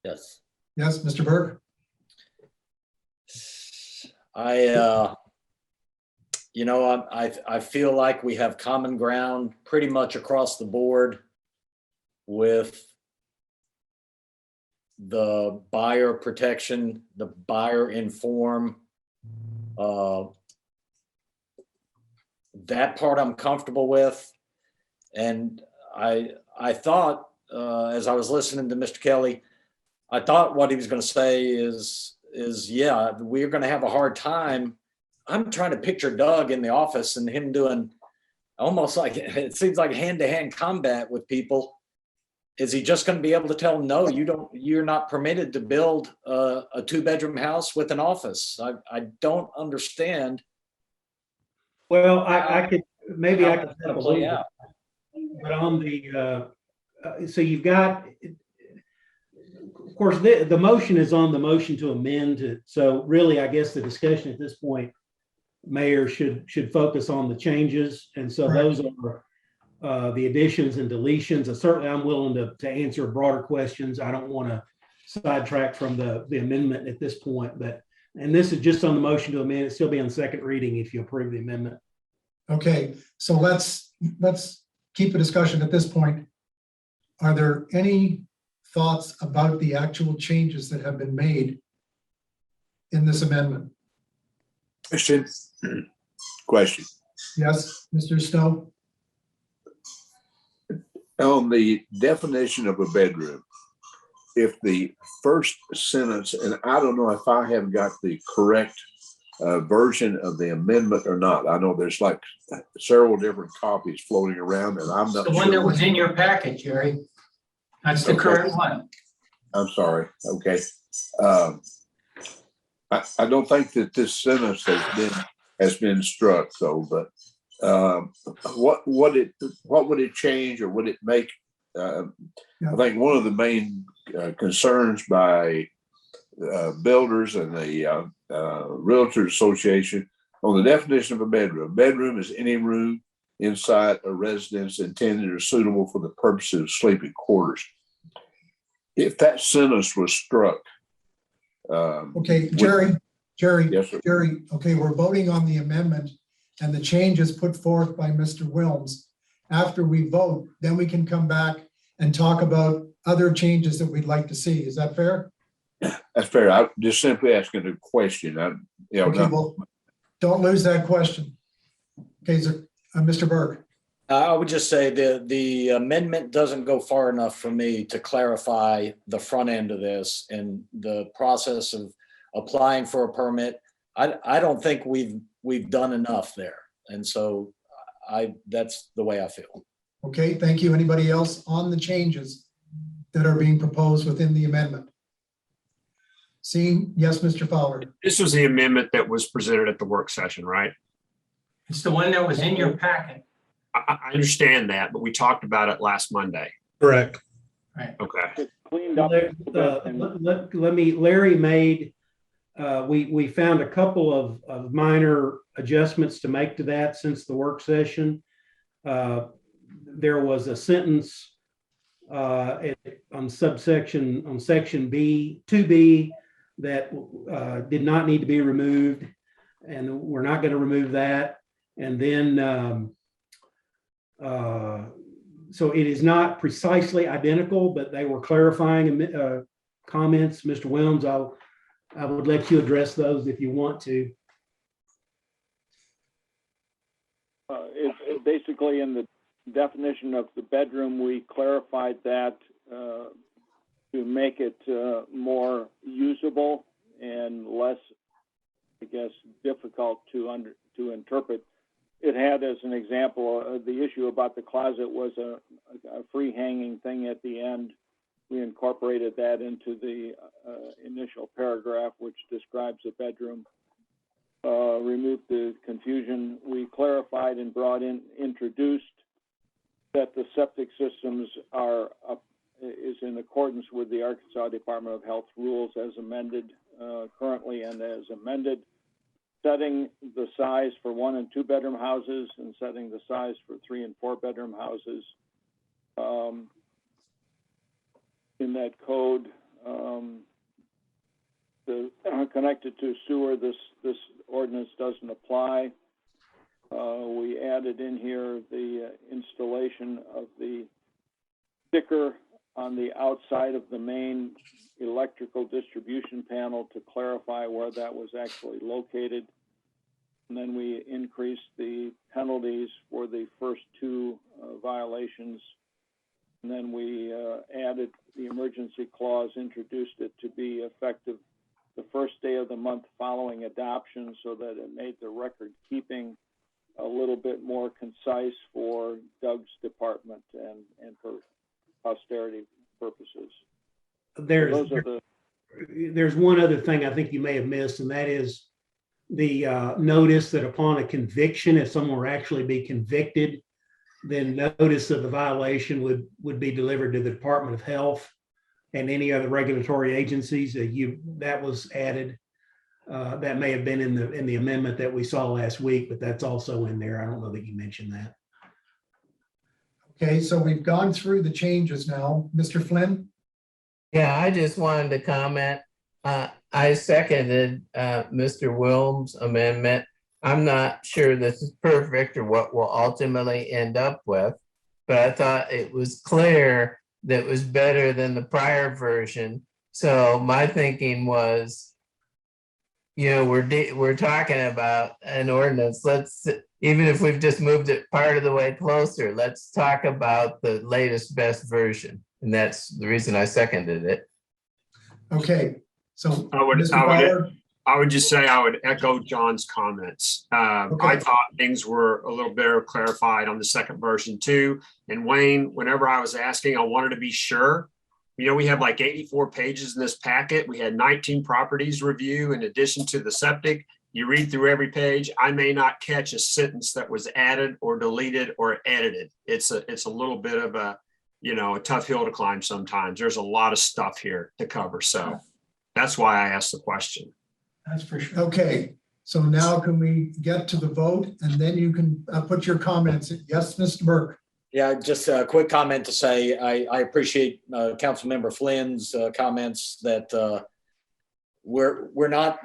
Yes. Yes, Mr. Burke? you know, I feel like we have common ground pretty much across the board with the buyer protection, the buyer inform. That part I'm comfortable with. And I thought, as I was listening to Mr. Kelly, I thought what he was going to say is yeah, we're going to have a hard time. I'm trying to picture Doug in the office and him doing almost like, it seems like hand-to-hand combat with people. Is he just going to be able to tell them, no, you're not permitted to build a 2-bedroom house with an office? I don't understand. Well, I could, maybe I could How help a play little out. bit. But on the, so you've got, of course, the motion is on the motion to amend it. So really, I guess the discussion at this point, Mayor, should focus on the changes. And so Correct. those are the additions and deletions. And certainly I'm willing to answer broader questions. I don't want to sidetrack from the amendment at this point, but, and this is just on the motion to amend. It'll still be on second reading if you approve the amendment. Okay, so let's keep the discussion at this point. Are there any thoughts about the actual changes that have been made in this amendment? Question? Question. Yes, Mr. Snow? On the definition of a bedroom, if the first sentence, and I don't know if I have got the correct version of the amendment or not. I know there's like several different copies floating around and I'm not The one that was in your packet, Jerry. That's the Okay. current one. I'm sorry. Okay. I don't think that this sentence has been struck though, but what would it change or would it make? I think one of the main concerns by builders and the Realtors Association on the definition of a bedroom. Bedroom is any room inside a residence intended or suitable for the purpose of sleeping quarters. If that sentence was struck. Okay, Jerry, Yes, sir. Jerry, okay, we're voting on the amendment and the changes put forth by Mr. Wilms. After we vote, then we can come back and talk about other changes that we'd like to see. Is that fair? That's fair. I'm just simply asking a question. Okay, well, don't lose that question. Okay, so, Mr. Berg. I would just say the amendment doesn't go far enough for me to clarify the front end of this and the process of applying for a permit. I don't think we've done enough there. And so that's the way I feel. Okay, thank you. Anybody else on the changes that are being proposed within the amendment? Seeing, yes, Mr. Fowler. This was the amendment that was presented at the work session, right? It's the one that was in your packet. I understand that, but we talked about it last Monday. Correct. Right. Okay. It's cleaned up. Larry made, we found a couple of minor adjustments to make to that since the work session. There was a sentence on section B, 2B, that did not need to be removed, and we're not going to remove that. And then, so it is not precisely identical, but they were clarifying comments. Mr. Wilms, I would let you address those if you want to. It's basically in the definition of the bedroom, we clarified that to make it more usable and less, I guess, difficult to interpret. It had, as an example, the issue about the closet was a free hanging thing at the end. We incorporated that into the initial paragraph, which describes the bedroom. Removed the confusion. We clarified and introduced that the septic systems is in accordance with the Arkansas Department of Health rules as amended currently and as amended, setting the size for 1 and 2 bedroom houses and setting the size for 3 and 4 bedroom houses. In that code, connected to sewer, this ordinance doesn't apply. We added in here the installation of the sticker on the outside of the main electrical distribution panel to clarify where that was actually located. And then we increased the penalties for the first two violations. And then we added the emergency clause, introduced it to be effective the first day of the month following adoption, so that it made the record keeping a little bit more concise for Doug's department and for posterity purposes. There's So there's one other thing I think you may have missed, and that is the notice that upon a conviction, if someone were actually be convicted, then notice of the violation would be delivered to the Department of Health and any other regulatory agencies. That was added. That may have been in the amendment that we saw last week, but that's also in there. I don't know that you mentioned that. Okay, so we've gone through the changes now. Mr. Flynn? Yeah, I just wanted to comment. I seconded Mr. Wilms' amendment. I'm not sure this is perfect or what we'll ultimately end up with, but I thought it was clear that it was better than the prior version. So my thinking was, we're talking about an ordinance. Let's, even if we've just moved it part of the way closer, let's talk about the latest best version. And that's the reason I seconded it. Okay, so I would just say I would echo John's comments. I thought things were a little better clarified on the second version too. And Wayne, whenever I was asking, I wanted to be sure. We have like 84 pages in this packet. We had 19 properties review in addition to the septic. You read through every page. I may not catch a sentence that was added or deleted or edited. It's a little bit of a tough hill to climb sometimes. There's a lot of stuff here to cover. So that's why I asked the question. That's for sure. Okay, so now can we get to the vote, and then you can put your comments. Yes, Mr. Burke. Yeah, just a quick comment to say, I appreciate Councilmember Flynn's comments that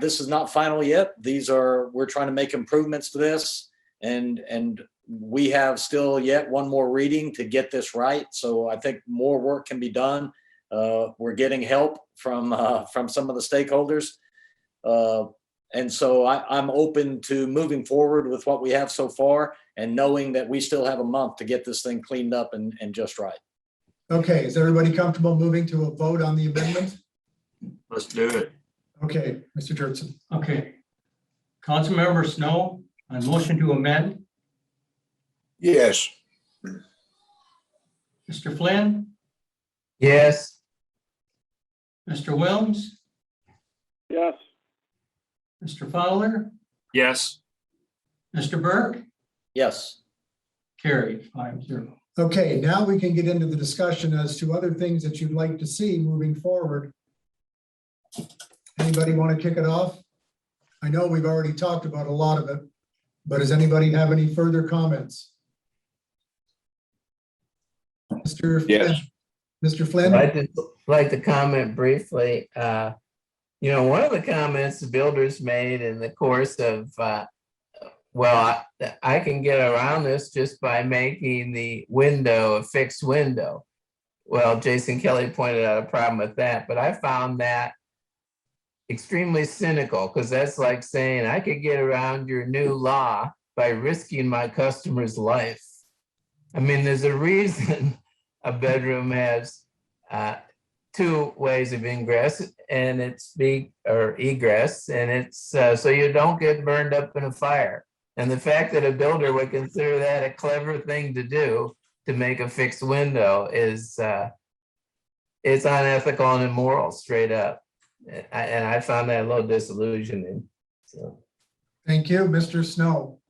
this is not final yet. We're trying to make improvements to this, and we have still yet one more reading to get this right. So I think more work can be done. We're getting help from some of the stakeholders. And so I'm open to moving forward with what we have so far and knowing that we still have a month to get this thing cleaned up and just right. Okay, is everybody comfortable moving to a vote on the amendment? Let's do it. Okay, Mr. Jurtson. Okay. Councilmember Snow, on motion to amend. Yes. Mr. Flynn, Yes. Mr. Wilms, yes. Mr. Fowler, Yes. Mr. Burke, Yes. carried 5-0. Okay, now we can get into the discussion as to other things that you'd like to see moving forward. Anybody want to kick it off? I know we've already talked about a lot of it, but does anybody have any further comments? Mr. Yes. Mr. Flynn? I'd just like to comment briefly. One of the comments the builders made in the course of, I can get around this just by making the window a fixed window. Well, Jason Kelly pointed out a problem with that, but I found that extremely cynical, because that's like saying I could get around your new law by risking my customer's life. I mean, there's a reason a bedroom has two ways of ingress, and it's egress, and it's so you don't get burned up in a fire. And the fact that a builder would consider that a clever thing to do to make a fixed window is it's unethical and immoral, straight up. And I found that a little disillusioning. So, Thank you, Mr. Snow.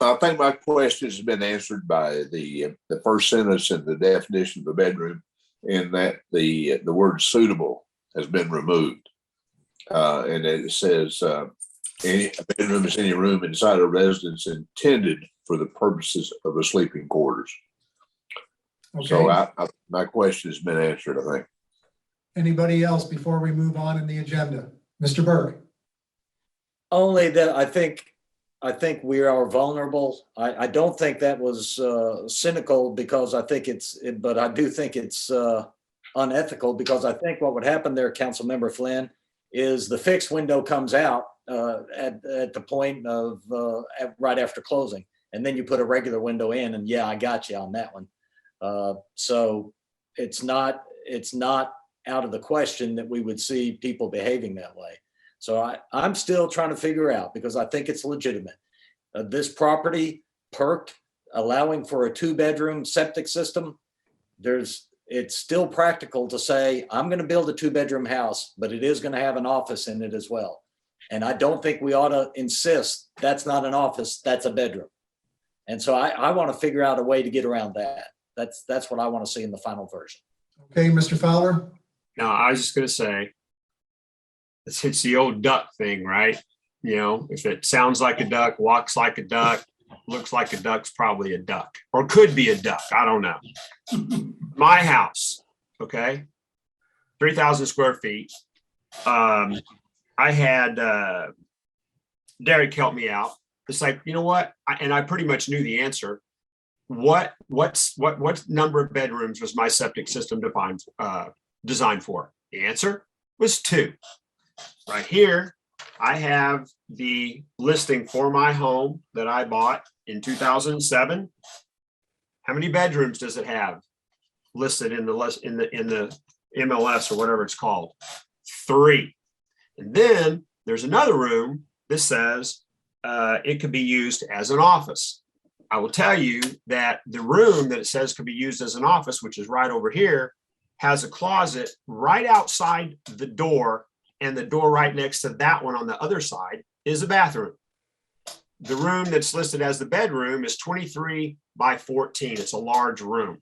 I think my question has been answered by the first sentence in the definition of a bedroom, in that the word suitable has been removed. And it says a bedroom is any room inside a residence intended for the purposes of a sleeping quarters. Okay. So my question has been answered, I think. Anybody else before we move on in the agenda? Mr. Burke? Only that I think I think we are vulnerable. I don't think that was cynical because I think but I do think it's unethical because I think what would happen there, Councilmember Flynn, is the fixed window comes out at the point of right after closing, and then you put a regular window in, and yeah, I got you on that one. So it's not out of the question that we would see people behaving that way. So I'm still trying to figure out, because I think it's legitimate. This property perked, allowing for a 2-bedroom septic system. It's still practical to say, I'm going to build a 2-bedroom house, but it is going to have an office in it as well. And I don't think we ought to insist that's not an office, that's a bedroom. And so I want to figure out a way to get around that. That's what I want to see in the final version. Okay, Mr. Fowler? No, I was just going to say, it's the old duck thing, right? You know, if it sounds like a duck, walks like a duck, looks like a duck's probably a duck, or could be a duck. I don't know. My house, okay, 3,000 square feet. I had Derek help me out. It's like, you know what? And I pretty much knew the answer. What number of bedrooms was my septic system designed for? The answer was 2. Right here, I have the listing for my home that I bought in 2007. How many bedrooms does it have listed in the MLS or whatever it's called? 3. And then there's another room that says it could be used as an office. I will tell you that the room that it says could be used as an office, which is right over here, has a closet right outside the door, and the door right next to that one on the other side is a bathroom. The room that's listed as the bedroom is 23 by 14. It's a large room.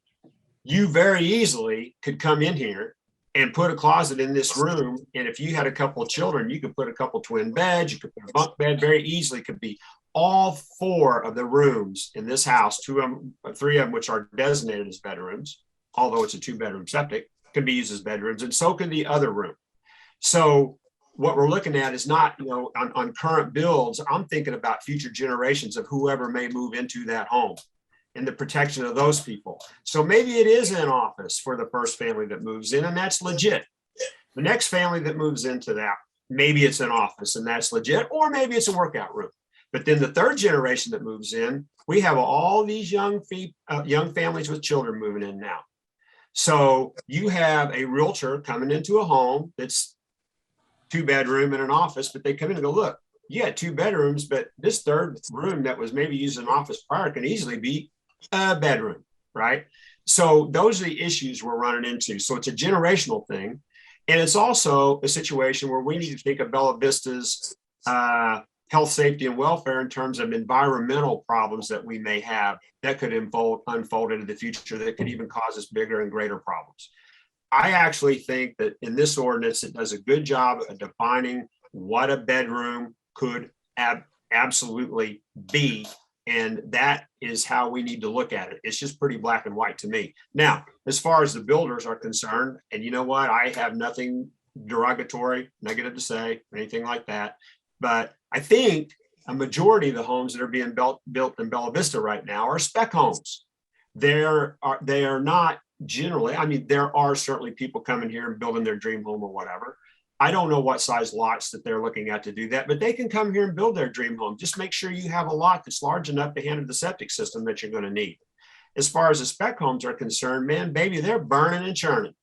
You very easily could come in here and put a closet in this room. And if you had a couple of children, you could put a couple twin beds, you could put a bunk bed very easily. Could be all 4 of the rooms in this house, 3 of them, which are designated as bedrooms, although it's a 2-bedroom septic, can be used as bedrooms, and so can the other room. So what we're looking at is not, you know, on current builds, I'm thinking about future generations of whoever may move into that home and the protection of those people. So maybe it is an office for the first family that moves in, and that's legit. The next family that moves into that, maybe it's an office and that's legit, or maybe it's a workout room. But then the 3rd generation that moves in, we have all these young families with children moving in now. So you have a realtor coming into a home that's 2-bedroom and an office, but they come in and go, look, you had 2 bedrooms, but this 3rd room that was maybe used as an office prior can easily be a bedroom, right? So those are the issues we're running into. So it's a generational thing. And it's also a situation where we need to think of Bella Vista's health, safety, and welfare in terms of environmental problems that we may have that could unfold into the future that could even cause us bigger and greater problems. I actually think that in this ordinance, it does a good job of defining what a bedroom could absolutely be. And that is how we need to look at it. It's just pretty black and white to me. Now, as far as the builders are concerned, and you know what, I have nothing derogatory, negative to say, anything like that. But I think a majority of the homes that are being built in Bella Vista right now are spec homes. They are not generally, I mean, there are certainly people coming here and building their dream home or whatever. I don't know what size lots that they're looking at to do that, but they can come here and build their dream home. Just make sure you have a lot that's large enough to handle the septic system that you're going to need. As far as the spec homes are concerned, man, baby, they're burning and churning.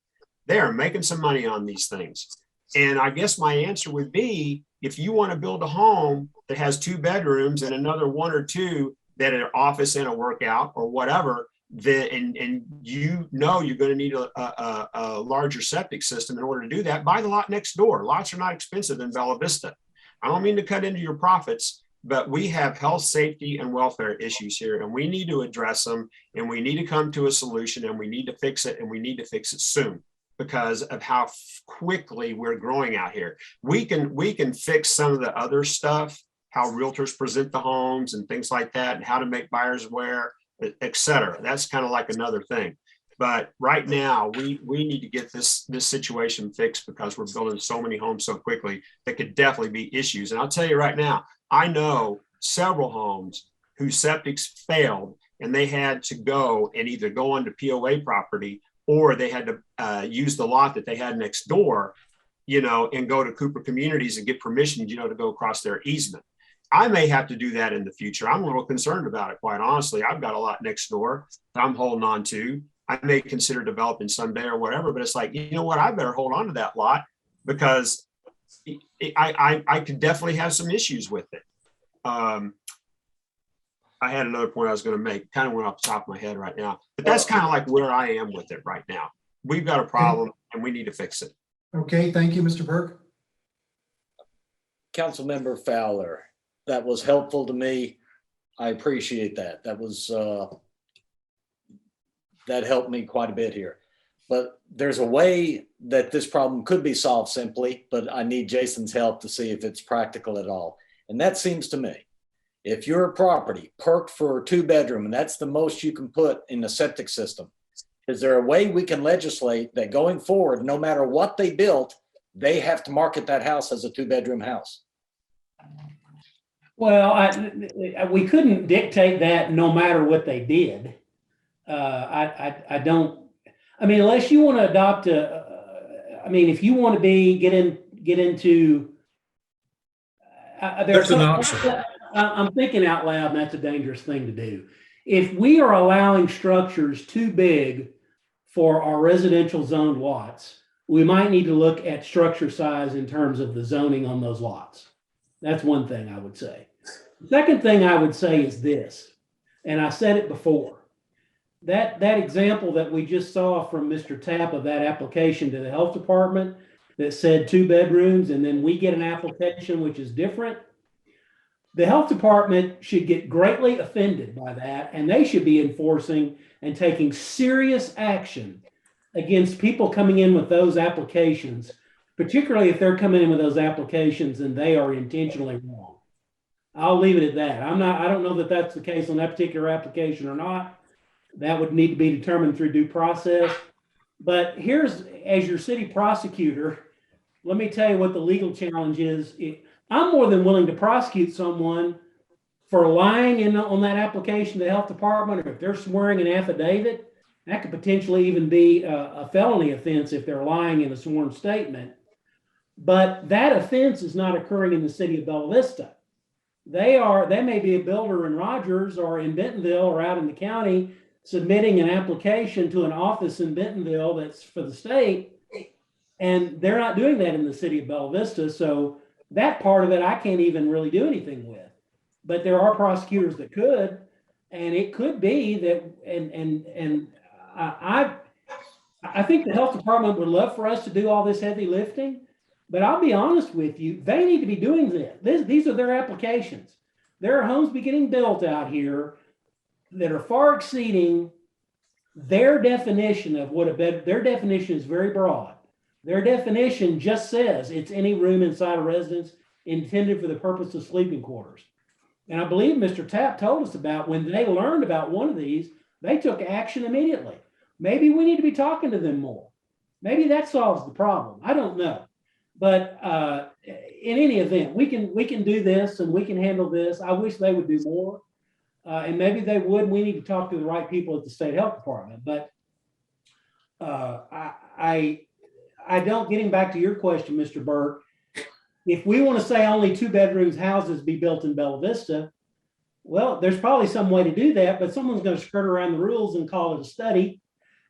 They are making some money on these things. And I guess my answer would be, if you want to build a home that has 2 bedrooms and another 1 or 2 that are office and a workout or whatever, then and you know you're going to need a larger septic system in order to do that, buy the lot next door. Lots are not expensive in Bella Vista. I don't mean to cut into your profits, but we have health, safety, and welfare issues here, and we need to address them, and we need to come to a solution, and we need to fix it, and we need to fix it soon because of how quickly we're growing out here. We can fix some of the other stuff, how realtors present the homes and things like that, and how to make buyers aware, et cetera. That's kind of like another thing. But right now, we need to get this situation fixed because we're building so many homes so quickly that could definitely be issues. And I'll tell you right now, I know several homes whose septics failed, and they had to go and either go onto POA property, or they had to use the lot that they had next door, and go to Cooper Communities and get permission, to go across their easement. I may have to do that in the future. I'm a little concerned about it, quite honestly. I've got a lot next door that I'm holding on to. I may consider developing someday or whatever, but it's like, you know what? I better hold on to that lot, because I could definitely have some issues with it. I had another point I was going to make, kind of went off the top of my head right now, but that's kind of like where I am with it right now. We've got a problem and we need to fix it. Okay, thank you, Mr. Burke. Councilmember Fowler, that was helpful to me. I appreciate that. That helped me quite a bit here. But there's a way that this problem could be solved simply, but I need Jason's help to see if it's practical at all. And that seems to me, if your property perked for a 2-bedroom and that's the most you can put in the septic system, is there a way we can legislate that going forward, no matter what they built, they have to market that house as a 2-bedroom house? Well, we couldn't dictate that no matter what they did. I don't. I mean, unless you want to adopt if you want to get into. There's an option. I'm thinking out loud, and that's a dangerous thing to do. If we are allowing structures too big for our residential zoned lots, we might need to look at structure size in terms of the zoning on those lots. That's one thing I would say. The second thing I would say is this, and I said it before, that example that we just saw from Mr. Tapp of that application to the health department that said 2 bedrooms, and then we get an application which is different. The health department should get greatly offended by that, and they should be enforcing and taking serious action against people coming in with those applications, particularly if they're coming in with those applications and they are intentionally wrong. I'll leave it at that. I don't know that that's the case on that particular application or not. That would need to be determined through due process. But as your city prosecutor, let me tell you what the legal challenge is. I'm more than willing to prosecute someone for lying on that application to the health department, or if they're swearing an affidavit, that could potentially even be a felony offense if they're lying in a sworn statement. But that offense is not occurring in the city of Bella Vista. They may be a builder in Rogers or in Bentonville or out in the county submitting an application to an office in Bentonville that's for the state, and they're not doing that in the city of Bella Vista. So that part of it I can't even really do anything with. But there are prosecutors that could, and it could be that, and I think the health department would love for us to do all this heavy lifting, but I'll be honest with you, they need to be doing this. These are their applications. There are homes beginning built out here that are far exceeding their definition of what a bed. Their definition is very broad. Their definition just says it's any room inside a residence intended for the purpose of sleeping quarters. And I believe Mr. Tapp told us about when they learned about one of these, they took action immediately. Maybe we need to be talking to them more. Maybe that solves the problem. I don't know. But in any event, we can do this and we can handle this. I wish they would do more. And maybe they would. We need to talk to the right people at the state health department. But I don't, getting back to your question, Mr. Burke, if we want to say only 2 bedrooms houses be built in Bella Vista, well, there's probably some way to do that, but someone's going to skirt around the rules and call it a study.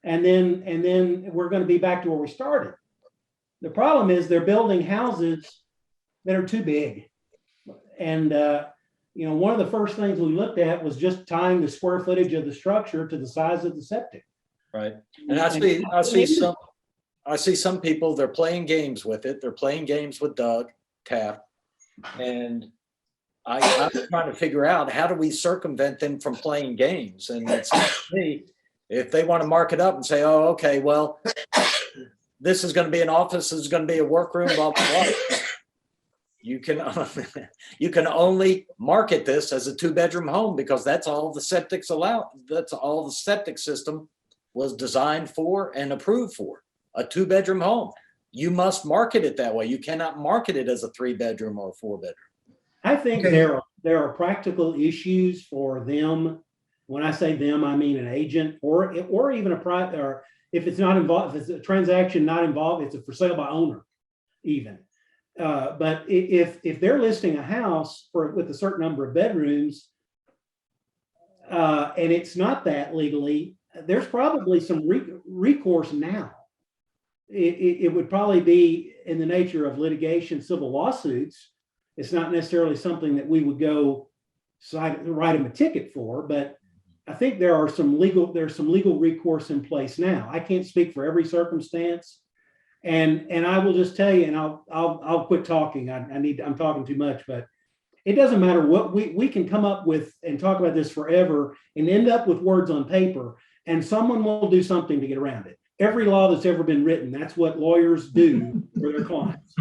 And then we're going to be back to where we started. The problem is they're building houses that are too big. And, one of the first things we looked at was just tying the square footage of the structure to the size of the septic. Right. And I see some people, they're playing games with it. They're playing games with Doug Tapp. And I'm trying to figure out, how do we circumvent them from playing games? And it seems to me, if they want to mark it up and say, oh, okay, well, this is going to be an office, this is going to be a workroom, blah, blah, blah. You can only market this as a 2-bedroom home because that's all the septics allow. That's all the septic system was designed for and approved for, a 2-bedroom home. You must market it that way. You cannot market it as a 3-bedroom or a 4-bedroom. I think Okay. there are practical issues for them. When I say them, I mean an agent or even a private, or if it's not involved, if it's a transaction not involved, it's a for sale by owner even. But if they're listing a house with a certain number of bedrooms, and it's not that legally, there's probably some recourse now. It would probably be in the nature of litigation, civil lawsuits. It's not necessarily something that we would go write them a ticket for, but I think there's some legal recourse in place now. I can't speak for every circumstance, and I will just tell you, and I'll quit talking. I'm talking too much, but it doesn't matter what we can come up with and talk about this forever and end up with words on paper, and someone will do something to get around it. Every law that's ever been written, that's what lawyers do for their clients.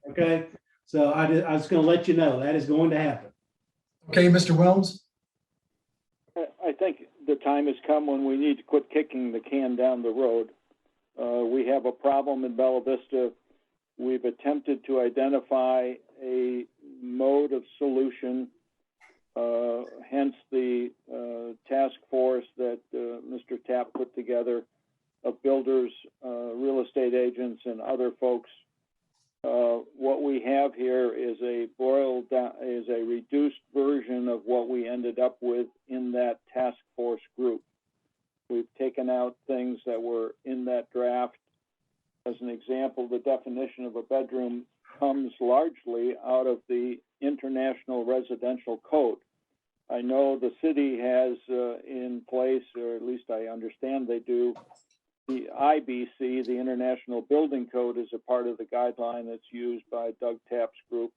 Okay. So I was going to let you know that is going to happen. Okay, Mr. Wells? I think the time has come when we need to quit kicking the can down the road. We have a problem in Bella Vista. We've attempted to identify a mode of solution, hence the task force that Mr. Tapp put together of builders, real estate agents, and other folks. What we have here is a reduced version of what we ended up with in that task force group. We've taken out things that were in that draft. As an example, the definition of a bedroom comes largely out of the International Residential Code. I know the city has in place, or at least I understand they do, the IBC, the International Building Code, is a part of the guideline that's used by Doug Tapp's group.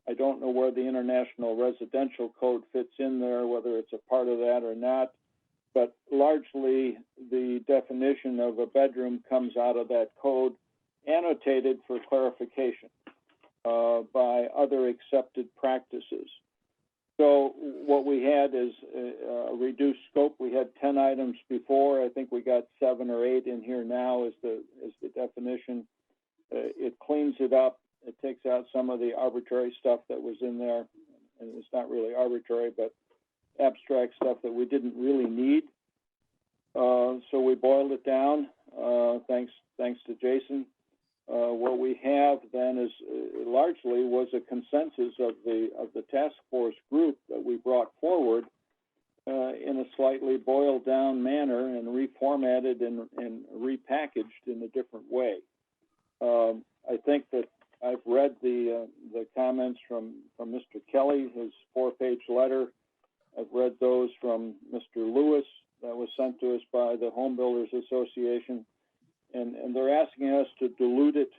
I don't know where the International Residential Code fits in there, whether it's a part of that or not, but largely the definition of a bedroom comes out of that code, annotated for clarification by other accepted practices. So what we had is a reduced scope. We had 10 items before. I think we got 7 or 8 in here now as the definition. It cleans it up. It takes out some of the arbitrary stuff that was in there. And it's not really arbitrary, but abstract stuff that we didn't really need. So we boiled it down, thanks to Jason. What we have then is largely was a consensus of the task force group that we brought forward in a slightly boiled down manner and reformatted and repackaged in a different way. I think that I've read the comments from Mr. Kelly, his 4-page letter. I've read those from Mr. Lewis that was sent to us by the Home Builders Association. And they're asking us to dilute it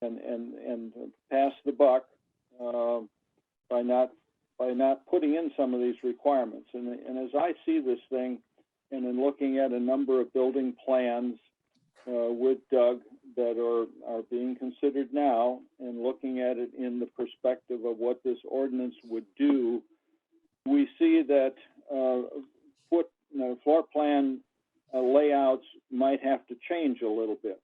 and pass the buck by not putting in some of these requirements. And as I see this thing, and in looking at a number of building plans with Doug that are being considered now, and looking at it in the perspective of what this ordinance would do, we see that floor plan layouts might have to change a little bit.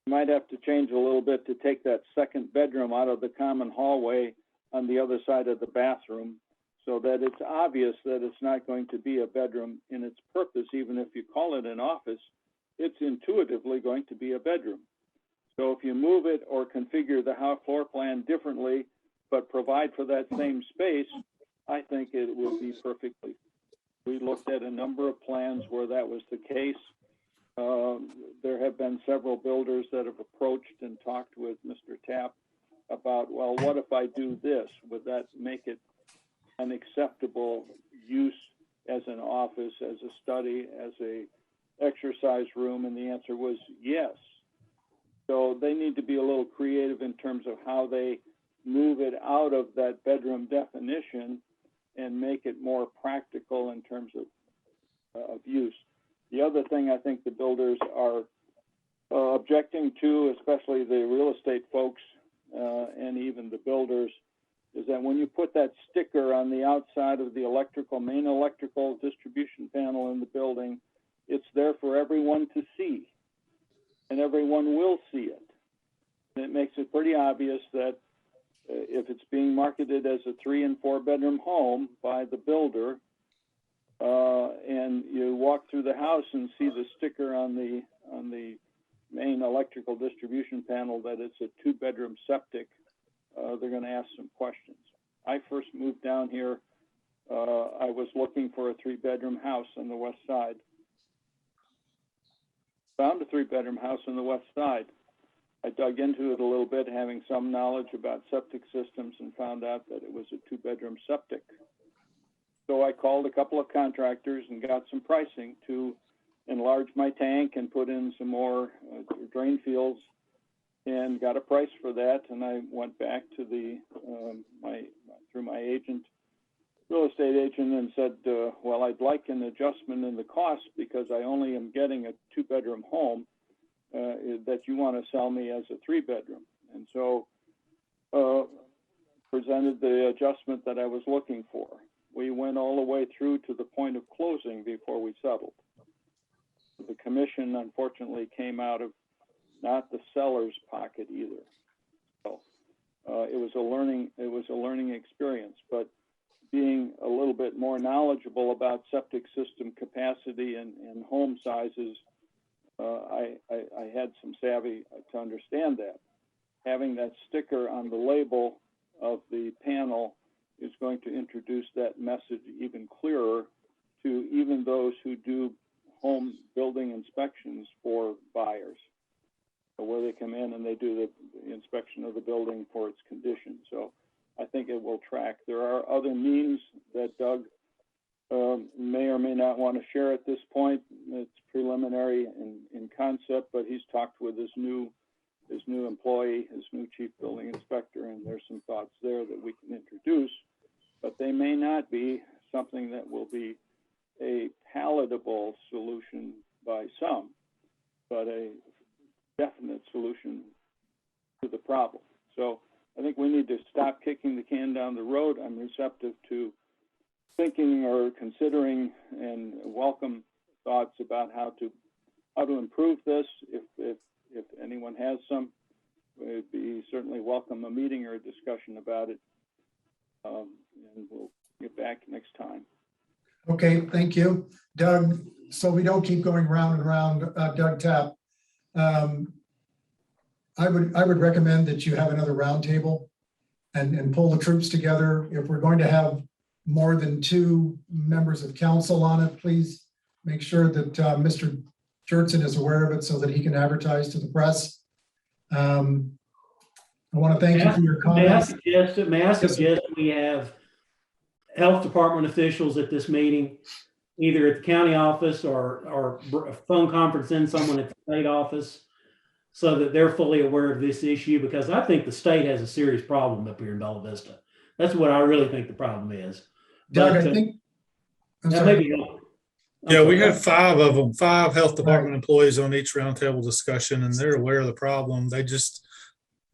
Might have to change a little bit to take that second bedroom out of the common hallway on the other side of the bathroom, so that it's obvious that it's not going to be a bedroom in its purpose. Even if you call it an office, it's intuitively going to be a bedroom. So if you move it or configure the house floor plan differently, but provide for that same space, I think it will be perfectly. We looked at a number of plans where that was the case. There have been several builders that have approached and talked with Mr. Tapp about, well, what if I do this? Would that make it an acceptable use as an office, as a study, as a exercise room? And the answer was yes. So they need to be a little creative in terms of how they move it out of that bedroom definition and make it more practical in terms of use. The other thing I think the builders are objecting to, especially the real estate folks and even the builders, is that when you put that sticker on the outside of the main electrical distribution panel in the building, it's there for everyone to see, and everyone will see it. And it makes it pretty obvious that if it's being marketed as a 3 and 4 bedroom home by the builder, and you walk through the house and see the sticker on the main electrical distribution panel that it's a 2-bedroom septic, they're going to ask some questions. I first moved down here. I was looking for a 3-bedroom house on the west side. Found a 3-bedroom house on the west side. I dug into it a little bit, having some knowledge about septic systems, and found out that it was a 2-bedroom septic. So I called a couple of contractors and got some pricing to enlarge my tank and put in some more drain fields, and got a price for that. And I went back to through my agent, real estate agent, and said, well, I'd like an adjustment in the cost because I only am getting a 2-bedroom home that you want to sell me as a 3-bedroom. And so presented the adjustment that I was looking for. We went all the way through to the point of closing before we settled. The commission, unfortunately, came out of not the seller's pocket either. So it was a learning experience. But being a little bit more knowledgeable about septic system capacity and home sizes, I had some savvy to understand that. Having that sticker on the label of the panel is going to introduce that message even clearer to even those who do home building inspections for buyers, where they come in and they do the inspection of the building for its condition. So I think it will track. There are other means that Doug may or may not want to share at this point. It's preliminary in concept, but he's talked with his new employee, his new chief building inspector, and there's some thoughts there that we can introduce, but they may not be something that will be a palatable solution by some, but a definite solution to the problem. So I think we need to stop kicking the can down the road. I'm receptive to thinking or considering and welcome thoughts about how to improve this. If anyone has some, we'd be certainly welcome a meeting or a discussion about it, and we'll get back next time. Okay, thank you, Doug. So we don't keep going round and round, Doug Tapp. I would recommend that you have another roundtable and pull the troops together. If we're going to have more than 2 members of council on it, please make sure that Mr. Jertson is aware of it so that he can advertise to the press. I want to thank you for your comments. May I suggest we have health department officials at this meeting, either at the county office or a phone conference in someone at the state office, so that they're fully aware of this issue, because I think the state has a serious problem up here in Bella Vista. That's what I really think the problem is. Doug, but, I think. Yeah, we had 5 of them, 5 health department employees on each roundtable discussion, and they're aware of the problem. They just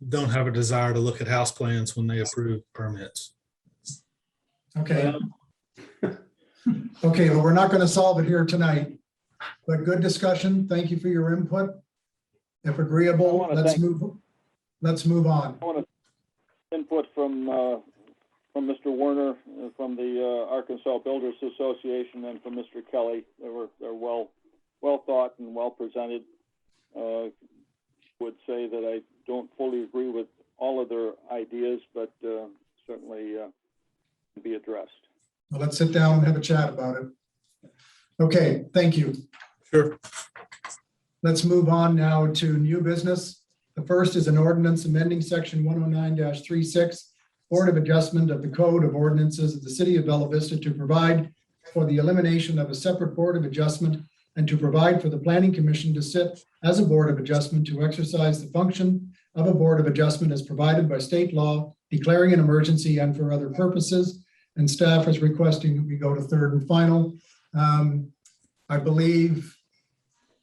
don't have a desire to look at house plans when they approve permits. Okay. Okay, well, we're not going to solve it here tonight, but good discussion. Thank you for your input. If agreeable, let's move on. I want to input from Mr. Warner, from the Arkansas Builders Association, and from Mr. Kelly. They're well thought and well presented. Would say that I don't fully agree with all of their ideas, but certainly can be addressed. Well, let's sit down and have a chat about it. Okay, thank you. Sure. Let's move on now to new business. The first is an ordinance amending section 109-36, Board of Adjustment of the Code of Ordinances of the City of Bella Vista to provide for the elimination of a separate Board of Adjustment and to provide for the Planning Commission to sit as a Board of Adjustment to exercise the function of a Board of Adjustment as provided by state law, declaring an emergency and for other purposes. And staff is requesting that we go to third and final. I believe,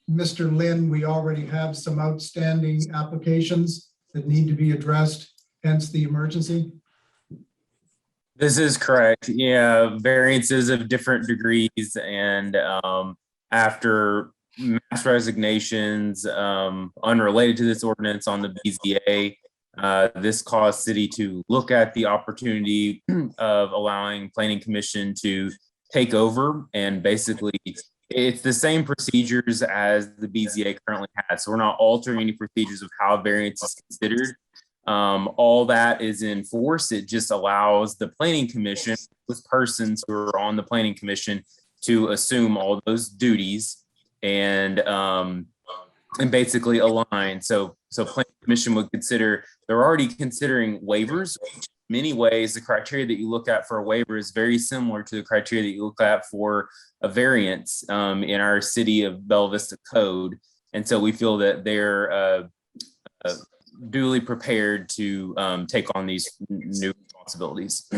Mr. Lynn, we already have some outstanding applications that need to be addressed, hence the emergency. This is correct. Yeah, variances of different degrees, and after mass resignations unrelated to this ordinance on the BZA, This caused city to look at the opportunity of allowing planning commission to take over, and basically it's the same procedures as the BZA currently has. So we're not altering any procedures of how variance is considered. All that is in force. It just allows the planning commission, with persons who are on the planning commission, to assume all those duties and basically align. So planning commission would consider, they're already considering waivers. In many ways, the criteria that you look at for a waiver is very similar to the criteria that you look at for a variance in our city of Bella Vista code. And so we feel that they're duly prepared to take on these new responsibilities.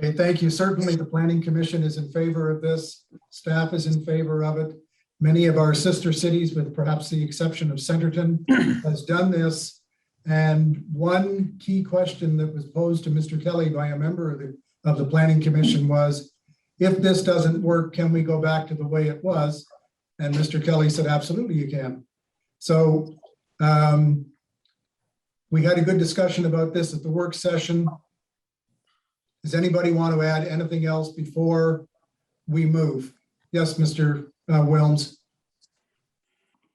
Okay, thank you. Certainly, the Planning Commission is in favor of this. Staff is in favor of it. Many of our sister cities, with perhaps the exception of Centerton, has done this. And one key question that was posed to Mr. Kelly by a member of the Planning Commission was, if this doesn't work, can we go back to the way it was? And Mr. Kelly said, absolutely you can. So we had a good discussion about this at the work session. Does anybody want to add anything else before we move? Yes, Mr. Wilms.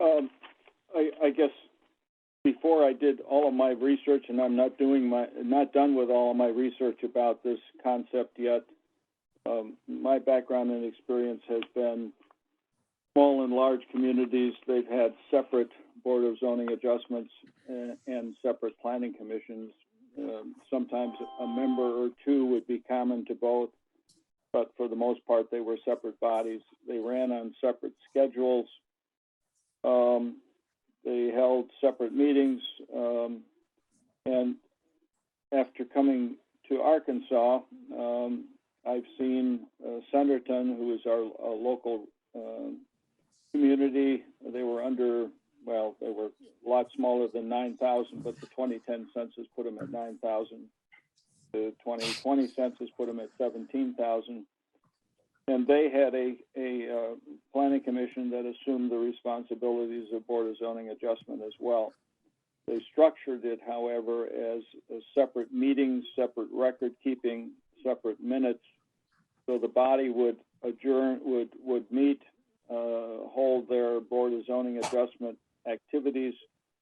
I guess before I did all of my research, and I'm not done with all of my research about this concept yet. My background and experience has been small and large communities. They've had separate Board of Zoning Adjustments and separate planning commissions. Sometimes a member or two would be common to both, but for the most part, they were separate bodies. They ran on separate schedules. They held separate meetings. And after coming to Arkansas, I've seen Centerton, who is our local community. They were under, well, they were a lot smaller than 9,000, but the 2010 census put them at 9,000. The 2020 census put them at 17,000. And they had a planning commission that assumed the responsibilities of Board of Zoning Adjustment as well. They structured it, however, as separate meetings, separate record keeping, separate minutes. So the body would adjourn, would meet, hold their Board of Zoning Adjustment activities,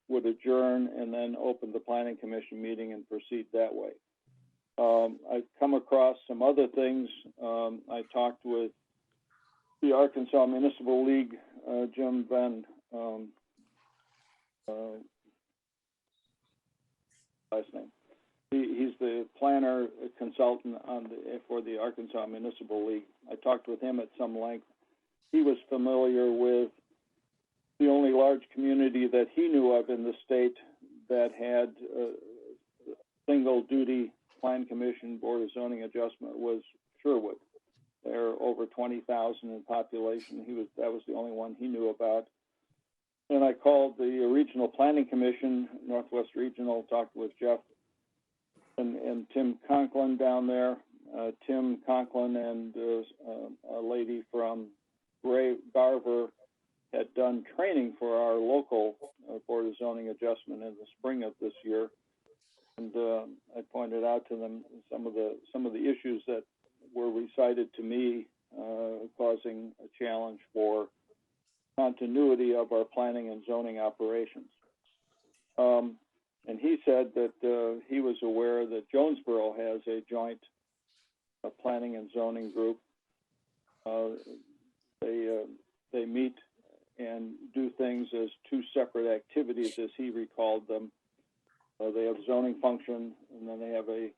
would adjourn, and then open the Planning Commission meeting and proceed that way. I've come across some other things. I talked with the Arkansas Municipal League, Jim Van, last name. He's the planner consultant for the Arkansas Municipal League. I talked with him at some length. He was familiar with the only large community that he knew of in the state that had single duty Plan Commission Board of Zoning Adjustment was Sherwood. They're over 20,000 in population. That was the only one he knew about. And I called the Regional Planning Commission, Northwest Regional, talked with Jeff and Tim Conklin down there. Tim Conklin and a lady from Garver had done training for our local Board of Zoning Adjustment in the spring of this year. And I pointed out to them some of the issues that were recited to me, causing a challenge for continuity of our planning and zoning operations. And he said that he was aware that Jonesboro has a joint planning and zoning group. They meet and do things as two separate activities, as he recalled them. They have zoning function, and then they have a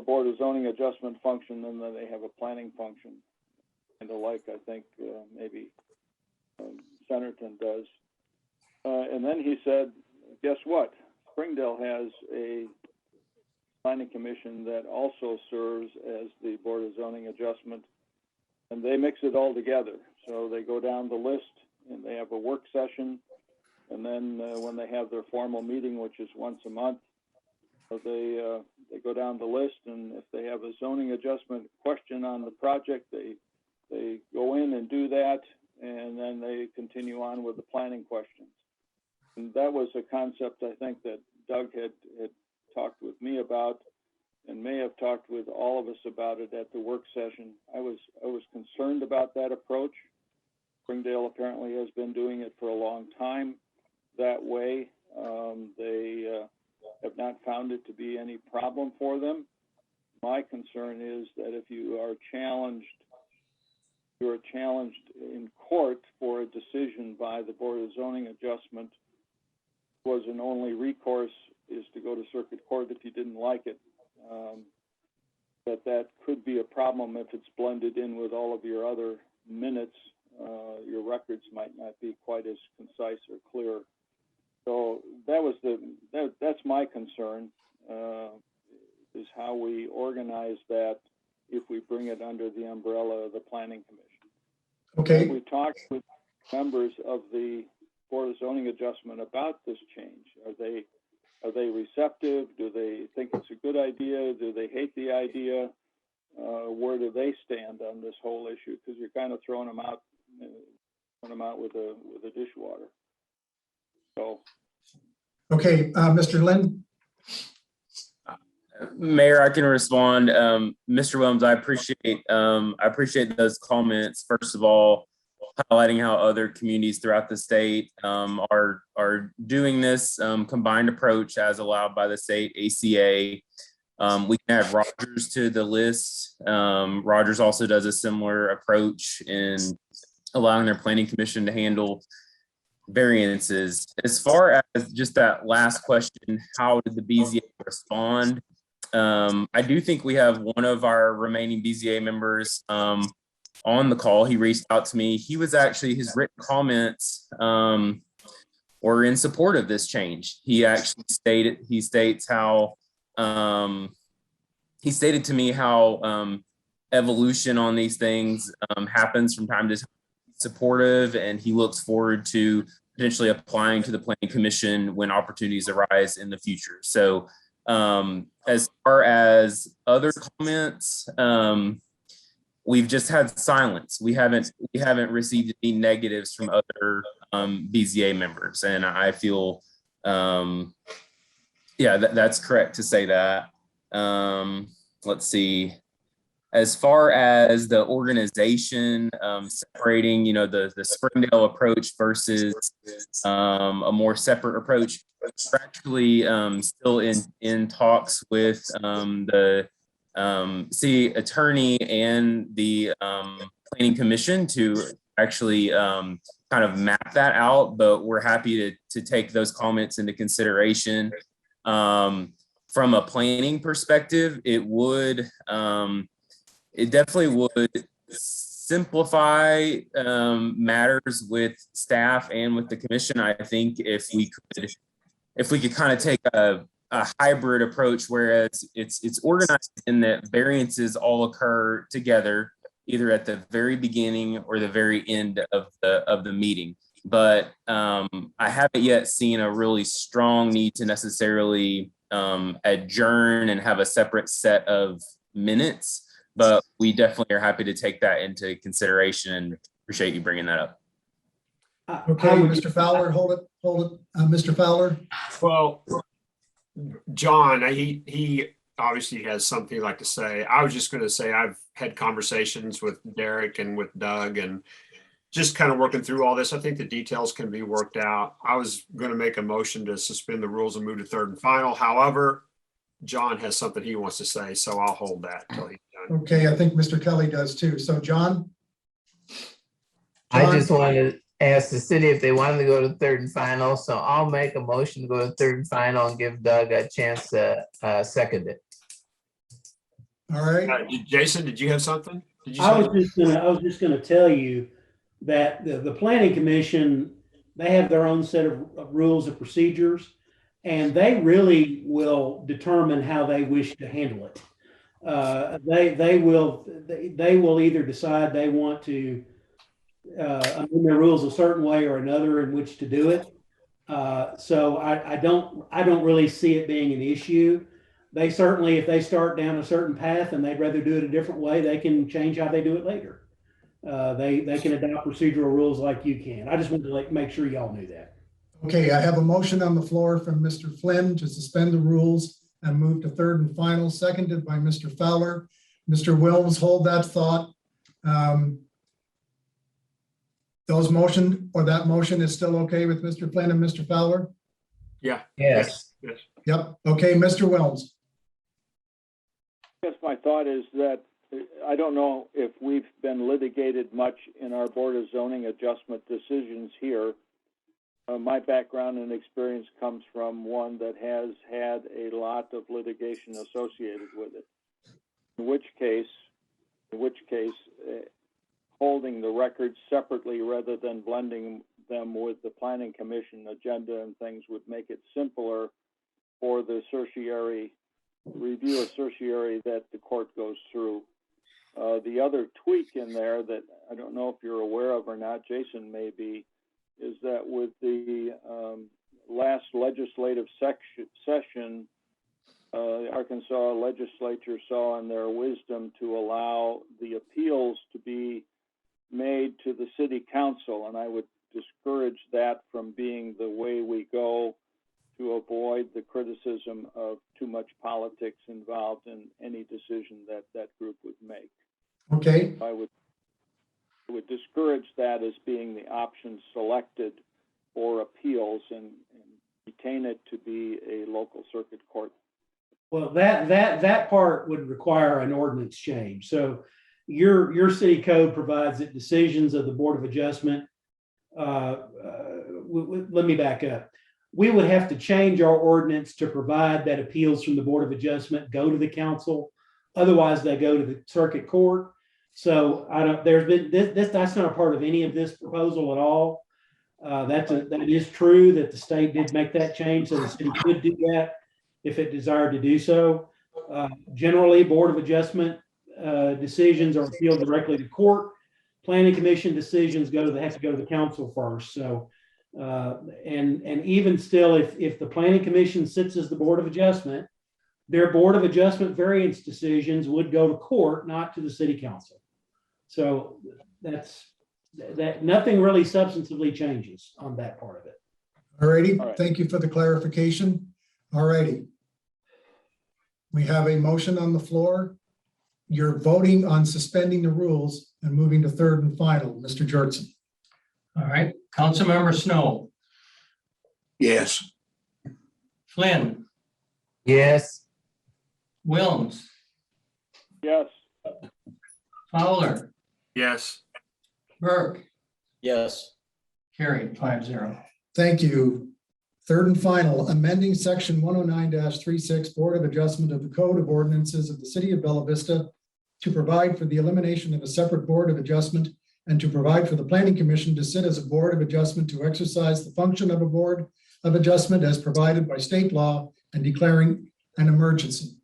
Board of Zoning Adjustment function, and then they have a planning function. And like, I think, maybe Centerton does. And then he said, guess what? Springdale has a planning commission that also serves as the Board of Zoning Adjustment, and they mix it all together. So they go down the list, and they have a work session, and then when they have their formal meeting, which is once a month, they go down the list, and if they have a zoning adjustment question on the project, they go in and do that, and then they continue on with the planning questions. And that was a concept I think that Doug had talked with me about, and may have talked with all of us about it at the work session. I was concerned about that approach. Springdale apparently has been doing it for a long time that way. They have not found it to be any problem for them. My concern is that if you are challenged in court for a decision by the Board of Zoning Adjustment, was an only recourse is to go to circuit court if you didn't like it. That could be a problem if it's blended in with all of your other minutes. Your records might not be quite as concise or clear. So that's my concern, is how we organize that if we bring it under the umbrella of the Planning Commission. Okay. We talked with members of the Board of Zoning Adjustment about this change. Are they receptive? Do they think it's a good idea? Do they hate the idea? Where do they stand on this whole issue? Because you're kind of throwing them out with a dishwater. So. Okay, Mr. Lynn. Mayor, I can respond. Mr. Williams, I appreciate those comments. First of all, highlighting how other communities throughout the state are doing this combined approach as allowed by the state ACA. We can add Rogers to the list. Rogers also does a similar approach in allowing their planning commission to handle variances. As far as just that last question, how did the BZA respond? I do think we have one of our remaining BZA members on the call. He reached out to me. He was actually, his written comments were in support of this change. He actually stated to me how evolution on these things happens from time to time. Supportive, and he looks forward to potentially applying to the Planning Commission when opportunities arise in the future. So as far as other comments, we've just had silence. We haven't received any negatives from other BZA members, and I feel that's correct to say that. Let's see. As far as the organization, separating, the Springdale approach versus a more separate approach, we're actually still in talks with the city attorney and the Planning Commission to actually kind of map that out, but we're happy to take those comments into consideration. From a planning perspective, it definitely would simplify matters with staff and with the commission. I think if we could kind of take a hybrid approach, whereas it's organized in that variances all occur together, either at the very beginning or the very end of the meeting. But I haven't yet seen a really strong need to necessarily adjourn and have a separate set of minutes. But we definitely are happy to take that into consideration and appreciate you bringing that up. Okay, Mr. Fowler, hold it. Mr. Fowler. Well, John, he obviously has something he'd like to say. I was just going to say I've had conversations with Derek and with Doug and just kind of working through all this. I think the details can be worked out. I was going to make a motion to suspend the rules and move to third and final. However, John has something he wants to say, so I'll hold that till he's done. Okay, I think Mr. Kelly does too. So John? I just wanted to ask the city if they wanted to go to third and final, so I'll make a motion to go to third and final and give Doug a chance to second it. All right. Jason, did you have something? I was just gonna tell you that the Planning Commission, they have their own set of rules and procedures, and they really will determine how they wish to handle it. They will either decide they want to amend their rules a certain way or another in which to do it. So I don't really see it being an issue. They certainly, if they start down a certain path and they'd rather do it a different way, they can change how they do it later. They can adopt procedural rules like you can. I just wanted to make sure y'all knew that. Okay, I have a motion on the floor from Mr. Flynn to suspend the rules and move to third and final, seconded by Mr. Fowler. Mr. Wilms, hold that thought. That motion is still okay with Mr. Flynn and Mr. Fowler? Yeah. Yes. Yes. Yep. Okay, Mr. Wilms. Yes, my thought is that I don't know if we've been litigated much in our Board of Zoning adjustment decisions here. My background and experience comes from one that has had a lot of litigation associated with it. In which case, holding the records separately rather than blending them with the Planning Commission agenda and things would make it simpler for the review of certiorari that the court goes through. The other tweak in there that I don't know if you're aware of or not, Jason may be, is that with the last legislative session, the Arkansas legislature saw in their wisdom to allow the appeals to be made to the city council, and I would discourage that from being the way we go to avoid the criticism of too much politics involved in any decision that that group would make. Okay. I would discourage that as being the option selected for appeals and retain it to be a local circuit court. Well, that part would require an ordinance change. So your city code provides that decisions of the Board of Adjustment, let me back up. We would have to change our ordinance to provide that appeals from the Board of Adjustment go to the council. Otherwise, they go to the circuit court. So that's not a part of any of this proposal at all. That is true that the state did make that change, so the city could do that if it desired to do so. Generally, Board of Adjustment decisions are appealed directly to court. Planning Commission decisions have to go to the council first. So, and even still, if the Planning Commission sits as the Board of Adjustment, their Board of Adjustment variance decisions would go to court, not to the city council. So that nothing really substantively changes on that part of it. All righty. Thank you for the clarification. All righty. We have a motion on the floor. You're voting on suspending the rules and moving to third and final. Mr. Jortson. All right, Councilmember Snow, Yes. Flynn, Yes. Wilms, Yes. Fowler, Yes. Burke, Yes. carried 5-0. Thank you. Third and final, amending section 109-36 Board of Adjustment of the Code of Ordinances of the City of Bella Vista to provide for the elimination of a separate Board of Adjustment and to provide for the Planning Commission to sit as a Board of Adjustment to exercise the function of a Board of Adjustment as provided by state law and declaring an emergency.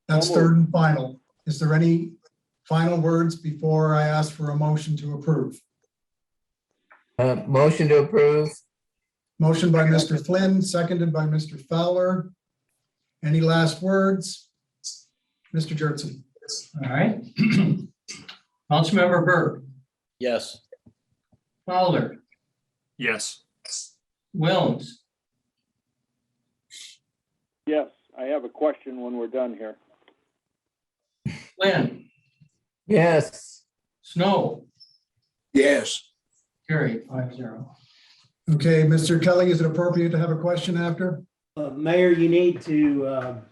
That's third and final. Is there any final words before I ask for a motion to approve? Motion to approve. Motion by Mr. Flynn, seconded by Mr. Fowler. Any last words? Mr. Jortson. All right. Councilmember Burke, Yes. Fowler, Yes. Wilms, Yes. I have a question when we're done here. Flynn, Yes. Snow, Yes. carried 5-0. Okay, Mr. Kelly, is it appropriate to have a question after? Mayor, you need to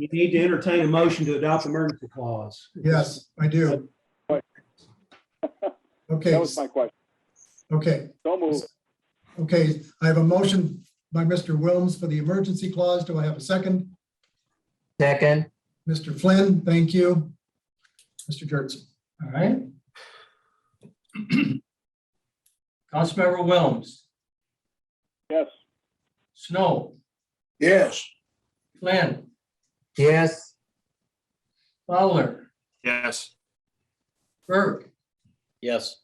entertain a motion to adopt emergency clause. Yes, I do. Okay. That was my question. Okay. So move. Okay, I have a motion by Mr. Wilms for the emergency clause. Do I have a second? Second. Mr. Flynn, thank you. Mr. Jortson. All right. Councilmember Wilms, Yes. Snow, Yes. Flynn, Yes. Fowler, Yes. Burke, Yes.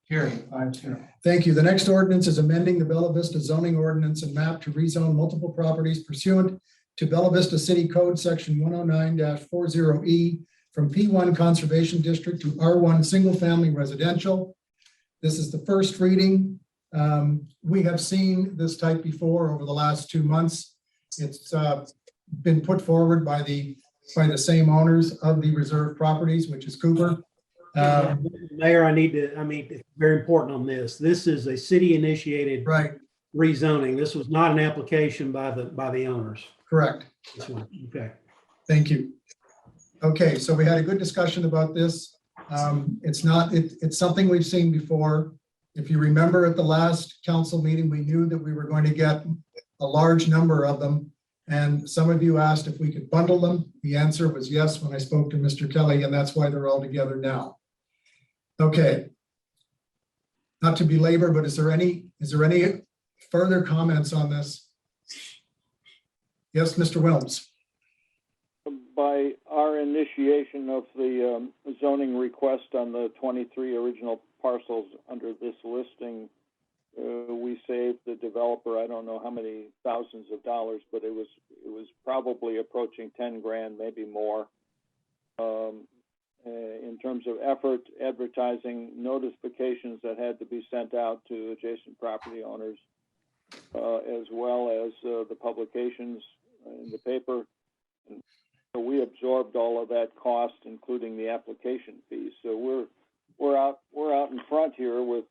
carried 5-0. Thank you. The next ordinance is amending the Bella Vista zoning ordinance and map to rezone multiple properties pursuant to Bella Vista City Code Section 109-40E from P1 Conservation District to R1 Single Family Residential. This is the first reading. We have seen this type before over the last 2 months. It's been put forward by the same owners of the reserve properties, which is Cooper. Mayor, it's very important on this. This is a city initiated rezoning. This was not an application by the owners. Correct. This one. Okay. Thank you. Okay, so we had a good discussion about this. It's something we've seen before. If you remember at the last council meeting, we knew that we were going to get a large number of them. And some of you asked if we could bundle them. The answer was yes when I spoke to Mr. Kelly, and that's why they're all together now. Okay. Not to belabor, but is there any further comments on this? Yes, Mr. Wilms. By our initiation of the zoning request on the 23 original parcels under this listing, we saved the developer, I don't know how many thousands of dollars, but it was probably approaching 10 grand, maybe more. In terms of effort, advertising, notifications that had to be sent out to adjacent property owners, as well as the publications in the paper. And so we absorbed all of that cost, including the application fees. So we're out in front here with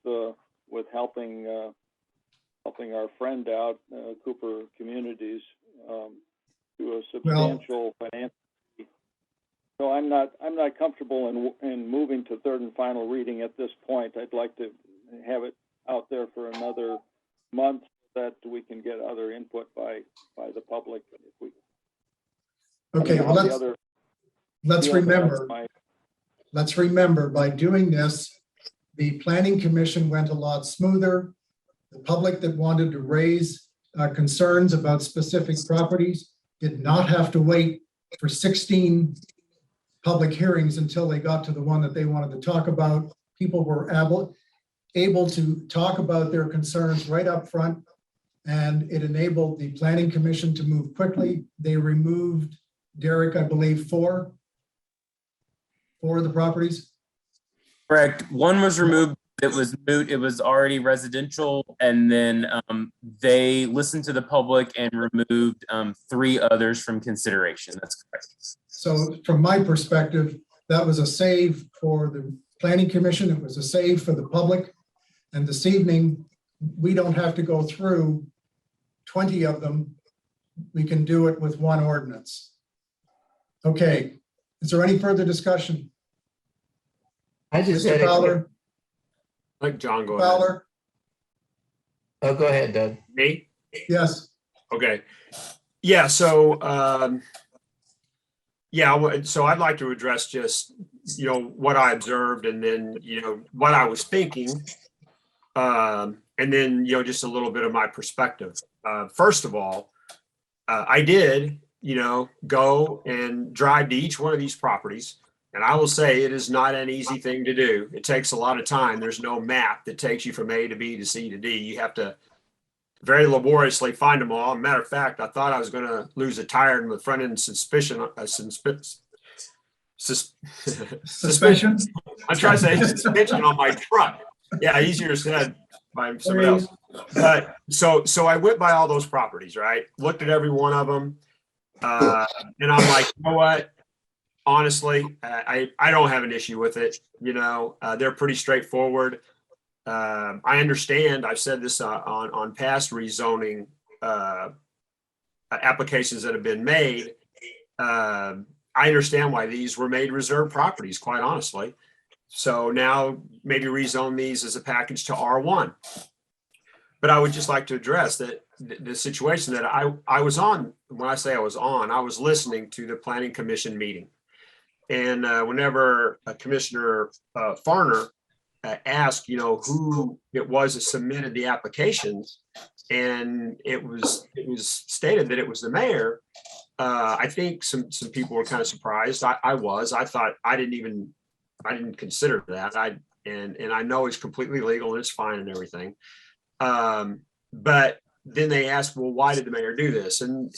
helping our friend out, Cooper Communities, to a substantial financial. So I'm not comfortable in moving to third and final reading at this point. I'd like to have it out there for another month so that we can get other input by the public. If we, okay, well, let's remember by doing this, the Planning Commission went a lot smoother. The public that wanted to raise concerns about specific properties did not have to wait for 16 public hearings until they got to the one that they wanted to talk about. People were able to talk about their concerns right up front, and it enabled the Planning Commission to move quickly. They removed, Derek, I believe, four of the properties. Correct. One was removed. It was moot. It was already residential. And then they listened to the public and removed 3 others from consideration. That's correct. So from my perspective, that was a save for the Planning Commission. It was a save for the public. And this evening, we don't have to go through 20 of them. We can do it with one ordinance. Okay. Is there any further discussion? I just Mr. had Fowler? Let John go ahead. Fowler? Oh, go ahead, Doug. Me? Yes. Okay. Yeah, so so I'd like to address just, what I observed and then, what I was thinking. And then, just a little bit of my perspective. First of all, I did, go and drive to each one of these properties. And I will say it is not an easy thing to do. It takes a lot of time. There's no map that takes you from A to B to C to D. You have to very laboriously find them all. As a matter of fact, I thought I was going to lose a tire in the front end suspension. I'm trying to say suspension on my truck. Yeah, easier said by somebody else. But so I went by all those properties, right? Looked at every one of them. And I'm like, you know what? Honestly, I don't have an issue with it. They're pretty straightforward. I understand. I've said this on past rezoning applications that have been made. I understand why these were made reserve properties, quite honestly. So now maybe rezone these as a package to R1. But I would just like to address that the situation that I was on. When I say I was listening to the Planning Commission meeting. And whenever Commissioner Farner asked, who it was that submitted the applications, and it was stated that it was the mayor, I think some people were kind of surprised. I thought I didn't consider that. And I know it's completely legal and it's fine and everything. But then they asked, well, why did the mayor do this? And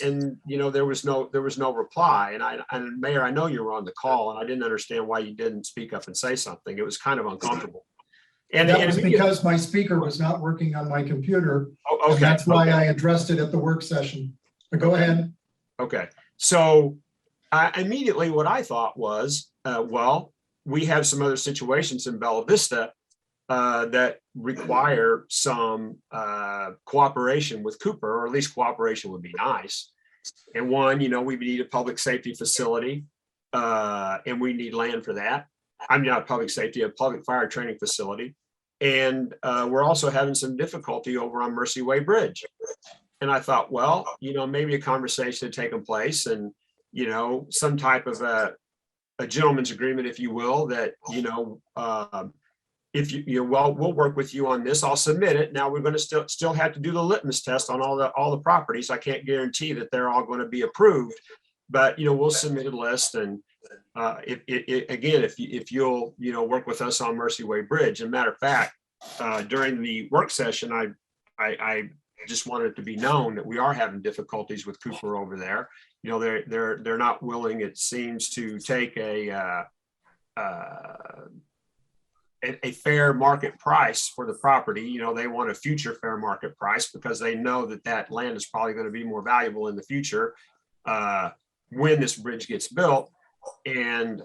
there was no reply. And Mayor, I know you were on the call, and I didn't understand why you didn't speak up and say something. It was kind of uncomfortable. And that was because my speaker was not working on my computer. Okay. And that's why I addressed it at the work session. Go ahead. Okay, so immediately what I thought was, well, we have some other situations in Bella Vista that require some cooperation with Cooper, or at least cooperation would be nice. And one, we need a public safety facility, and we need land for that. I'm not public safety, a public fire training facility. And we're also having some difficulty over on Mercy Way Bridge. And I thought, well, maybe a conversation had taken place and, some type of a gentleman's agreement, if you will, that, if we'll work with you on this, I'll submit it. Now we're going to still have to do the litmus test on all the properties. I can't guarantee that they're all going to be approved, but, we'll submit a list. And if you'll, work with us on Mercy Way Bridge. As a matter of fact, during the work session, I just wanted it to be known that we are having difficulties with Cooper over there. They're not willing, it seems, to take a fair market price for the property. They want a future fair market price because they know that land is probably going to be more valuable in the future when this bridge gets built. And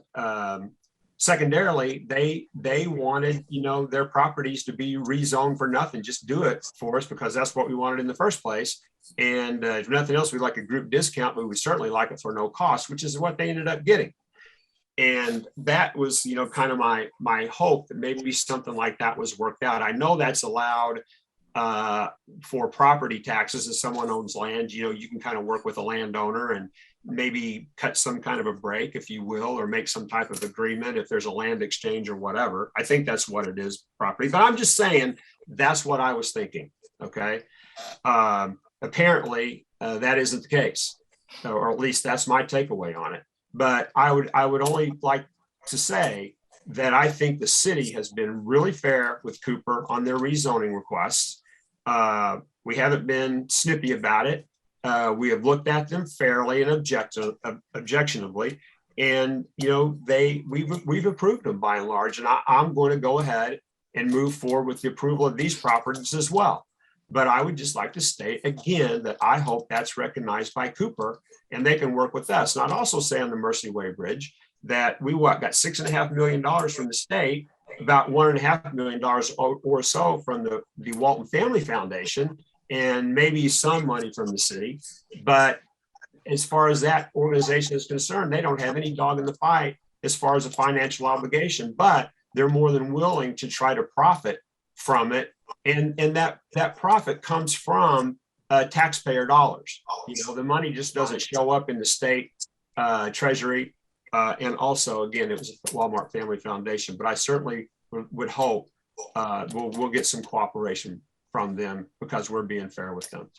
secondarily, they wanted, their properties to be rezoned for nothing. Just do it for us because that's what we wanted in the first place. And if nothing else, we'd like a group discount, but we certainly like it for no cost, which is what they ended up getting. And that was, kind of my hope that maybe something like that was worked out. I know that's allowed for property taxes. If someone owns land, you can kind of work with a landowner and maybe cut some kind of a break, if you will, or make some type of agreement if there's a land exchange or whatever. I think that's what it is, property. But I'm just saying that's what I was thinking. Okay. Apparently, that isn't the case, or at least that's my takeaway on it. But I would only like to say that I think the city has been really fair with Cooper on their rezoning requests. We haven't been snippy about it. We have looked at them fairly and objectionably, and we've approved them by and large. And I'm going to go ahead and move forward with the approval of these properties as well. But I would just like to state again that I hope that's recognized by Cooper and they can work with us. And I'd also say on the Mercy Way Bridge that we got $6.5 million from the state, about $1.5 million or so from the Walton Family Foundation, and maybe some money from the city. But as far as that organization is concerned, they don't have any dog in the fight as far as a financial obligation, but they're more than willing to try to profit from it. And that profit comes from taxpayer dollars. The money just doesn't show up in the state treasury. And also, again, it was a Walmart Family Foundation, but I certainly would hope we'll get some cooperation from them because we're being fair with them.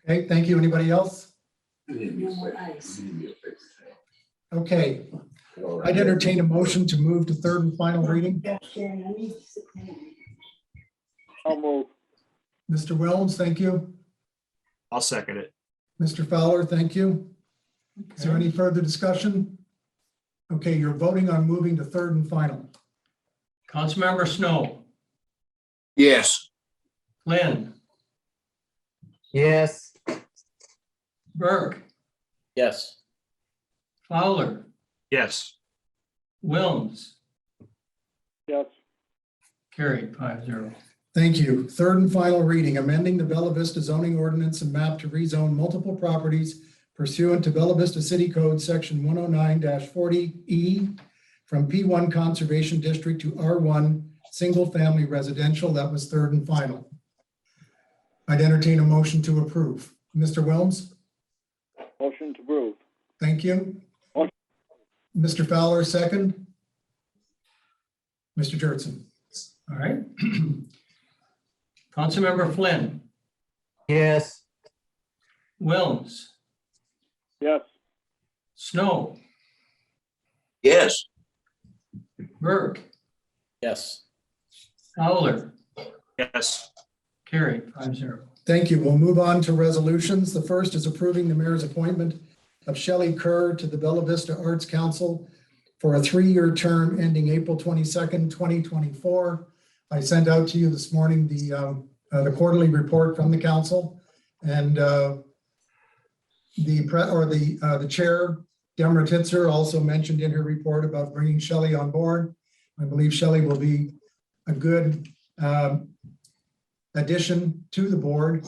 Okay, thank you. Anybody else? Okay, I'd entertain a motion to move to third and final reading. I'll move. Mr. Wilms, thank you. I'll second it. Mr. Fowler, thank you. Is there any further discussion? Okay, you're voting on moving to third and final. Councilmember Snow, Yes. Flynn, Yes. Burke, Yes. Fowler, Yes. Wilms, Yes. carried 5-0. Thank you. Third and final reading, amending the Bella Vista zoning ordinance and map to rezone multiple properties pursuant to Bella Vista City Code Section 109-40E from P1 Conservation District to R1 Single Family Residential. That was third and final. I'd entertain a motion to approve. Mr. Wilms? Motion to approve. Thank you. Motion. Mr. Fowler, second. Mr. Jurtson. All right. Councilmember Flynn, Yes. Wilms, Yes. Snow, Yes. Burke, Yes. Fowler, Yes. carried 5-0. Thank you. We'll move on to resolutions. The first is approving the mayor's appointment of Shelley Kerr to the Bella Vista Arts Council for a 3-year term ending April 22nd, 2024. I sent out to you this morning the quarterly report from the council, and the chair, Deborah Titzer, also mentioned in her report about bringing Shelley on board. I believe Shelley will be a good addition to the board.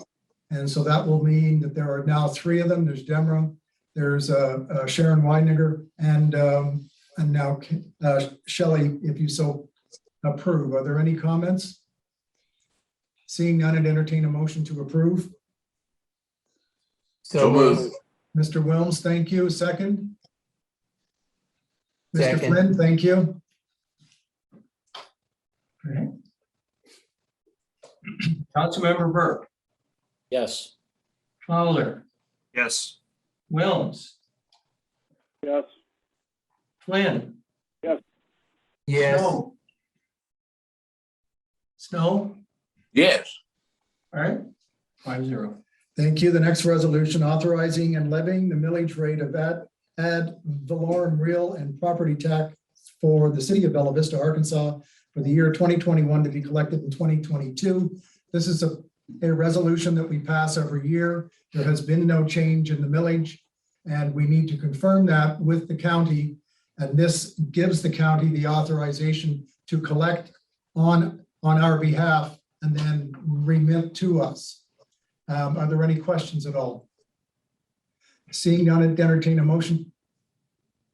And so that will mean that there are now 3 of them. There's Deborah, there's Sharon Weiniger, and now Shelley, if you so approve. Are there any comments? Seeing none, I'd entertain a motion to approve. So moved. Mr. Wilms, thank you. Second? Mr. Second. Flynn, thank you. Okay. Councilmember Burke, Yes. Fowler, Yes. Wilms, Yes. Flynn. Yes. Yes. Snow. Snow, Yes. all right, 5-0. Thank you. The next resolution authorizing and levying the millage rate of ad valorem real and property tax for the city of Bella Vista, Arkansas for the year 2021 to be collected in 2022. This is a resolution that we pass every year. There has been no change in the millage, and we need to confirm that with the county. And this gives the county the authorization to collect on our behalf and then remit to us. Are there any questions at all? Seeing none, I'd entertain a motion.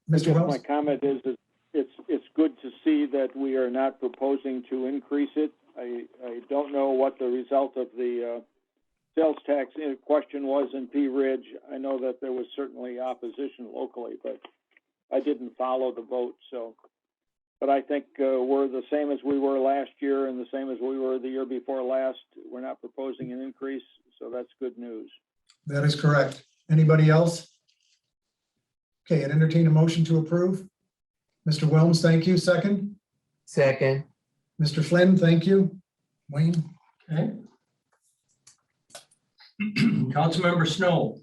Mr. My Wells? comment is that it's good to see that we are not proposing to increase it. I don't know what the result of the sales tax question was in Pea Ridge. I know that there was certainly opposition locally, but I didn't follow the vote. But I think we're the same as we were last year and the same as we were the year before last. We're not proposing an increase, so that's good news. That is correct. Anybody else? Okay, I'd entertain a motion to approve. Mr. Wilms, thank you. Second. Second. Mr. Flynn, thank you. Wayne? Okay. Councilmember Snow,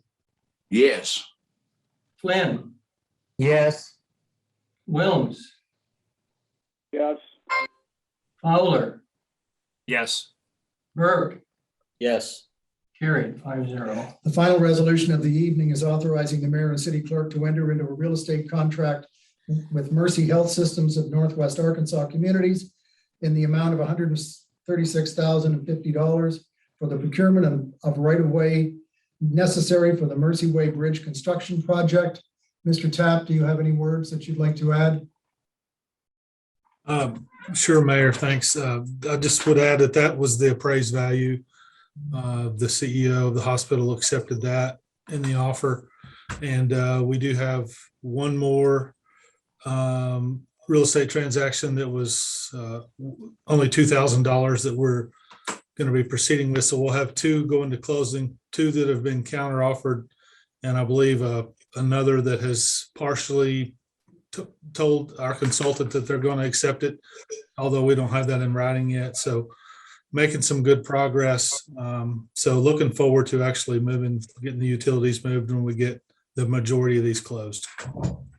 Yes. Flynn, Yes. Wilms, Yes. Fowler, Yes. Burke, Yes. carried 5-0. The final resolution of the evening is authorizing the mayor and city clerk to enter into a real estate contract with Mercy Health Systems of Northwest Arkansas Communities in the amount of $136,050 for the procurement of right-of-way necessary for the Mercy Way Bridge construction project. Mr. Tapp, do you have any words that you'd like to add? Sure, Mayor, thanks. I just would add that was the appraised value. The CEO of the hospital accepted that in the offer. And we do have one more real estate transaction that was only $2,000 that we're going to be proceeding with. So we'll have 2 go into closing, 2 that have been counter offered. And I believe another that has partially told our consultant that they're going to accept it, although we don't have that in writing yet. So making some good progress. So looking forward to actually getting the utilities moved when we get the majority of these closed.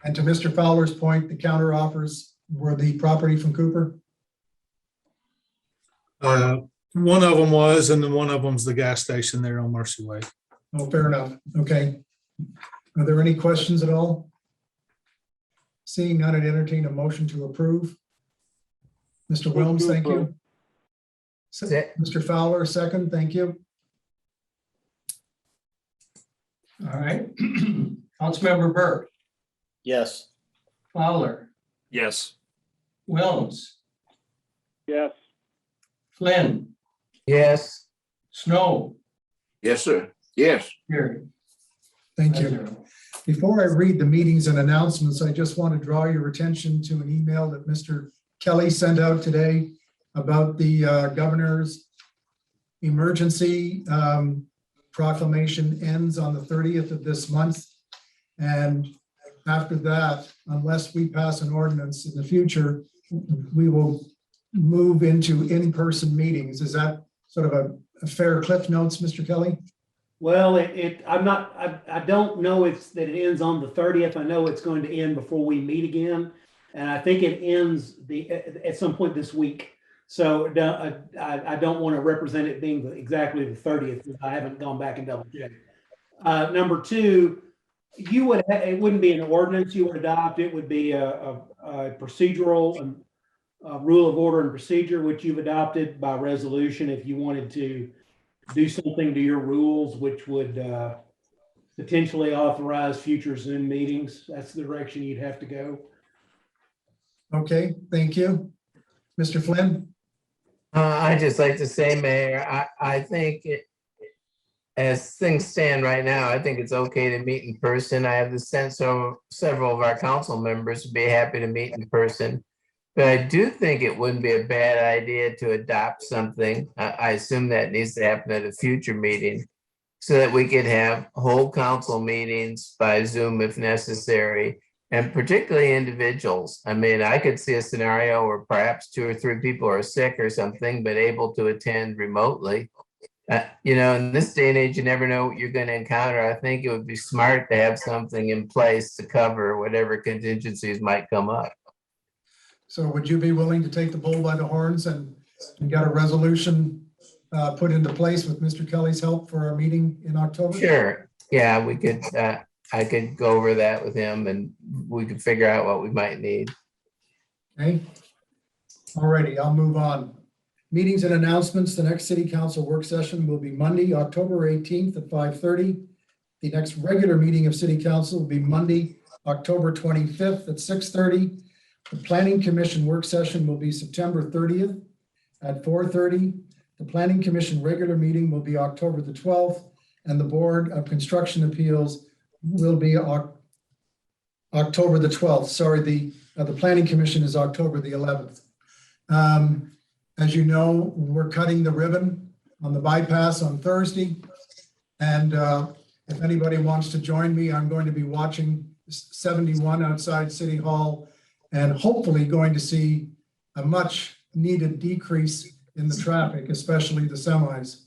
And to Mr. Fowler's point, the counter offers were the property from Cooper? One of them was, and then one of them's the gas station there on Mercy Way. Oh, fair enough. Okay. Are there any questions at all? Seeing none, I'd entertain a motion to approve. Mr. Wilms, thank you. Mr. Fowler, second, thank you. All right. Councilmember Burke, Yes. Fowler, Yes. Wilms, Yes. Flynn, Yes. Snow, Yes, sir. Yes. carried. Thank you. 5-0. Before I read the meetings and announcements, I just want to draw your attention to an email that Mr. Kelly sent out today about the governor's emergency proclamation ends on the 30th of this month. And after that, unless we pass an ordinance in the future, we will move into in-person meetings. Is that sort of a fair cliff notes, Mr. Kelly? Well, I don't know that it ends on the 30th. I know it's going to end before we meet again. And I think it ends at some point this week. So I don't want to represent it being exactly the 30th. I haven't gone back and double checked. Number two, it wouldn't be an ordinance you would adopt. It would be a procedural and rule of order and procedure, which you've adopted by resolution if you wanted to do something to your rules, which would potentially authorize future Zoom meetings. That's the direction you'd have to go. Okay, thank you. Mr. Flynn? I'd just like to say, Mayor, I think as things stand right now, I think it's okay to meet in person. I have the sense of several of our council members would be happy to meet in person. But I do think it wouldn't be a bad idea to adopt something. I assume that needs to happen at a future meeting so that we could have whole council meetings by Zoom if necessary, and particularly individuals. I mean, I could see a scenario where perhaps 2 or 3 people are sick or something, but able to attend remotely. In this day and age, you never know what you're going to encounter. I think it would be smart to have something in place to cover whatever contingencies might come up. So would you be willing to take the bull by the horns and get a resolution put into place with Mr. Kelly's help for our meeting in October? Sure. Yeah, we could. I could go over that with him, and we could figure out what we might need. Okay. All righty, I'll move on. Meetings and announcements. The next city council work session will be Monday, October 18th at 5:30. The next regular meeting of city council will be Monday, October 25th at 6:30. The planning commission work session will be September 30th at 4:30. The planning commission regular meeting will be October the 12th, and the board of construction appeals will be October the 12th. Sorry, the planning commission is October the 11th. As you know, we're cutting the ribbon on the bypass on Thursday. And if anybody wants to join me, I'm going to be watching 71 outside City Hall and hopefully going to see a much needed decrease in the traffic, especially the semis.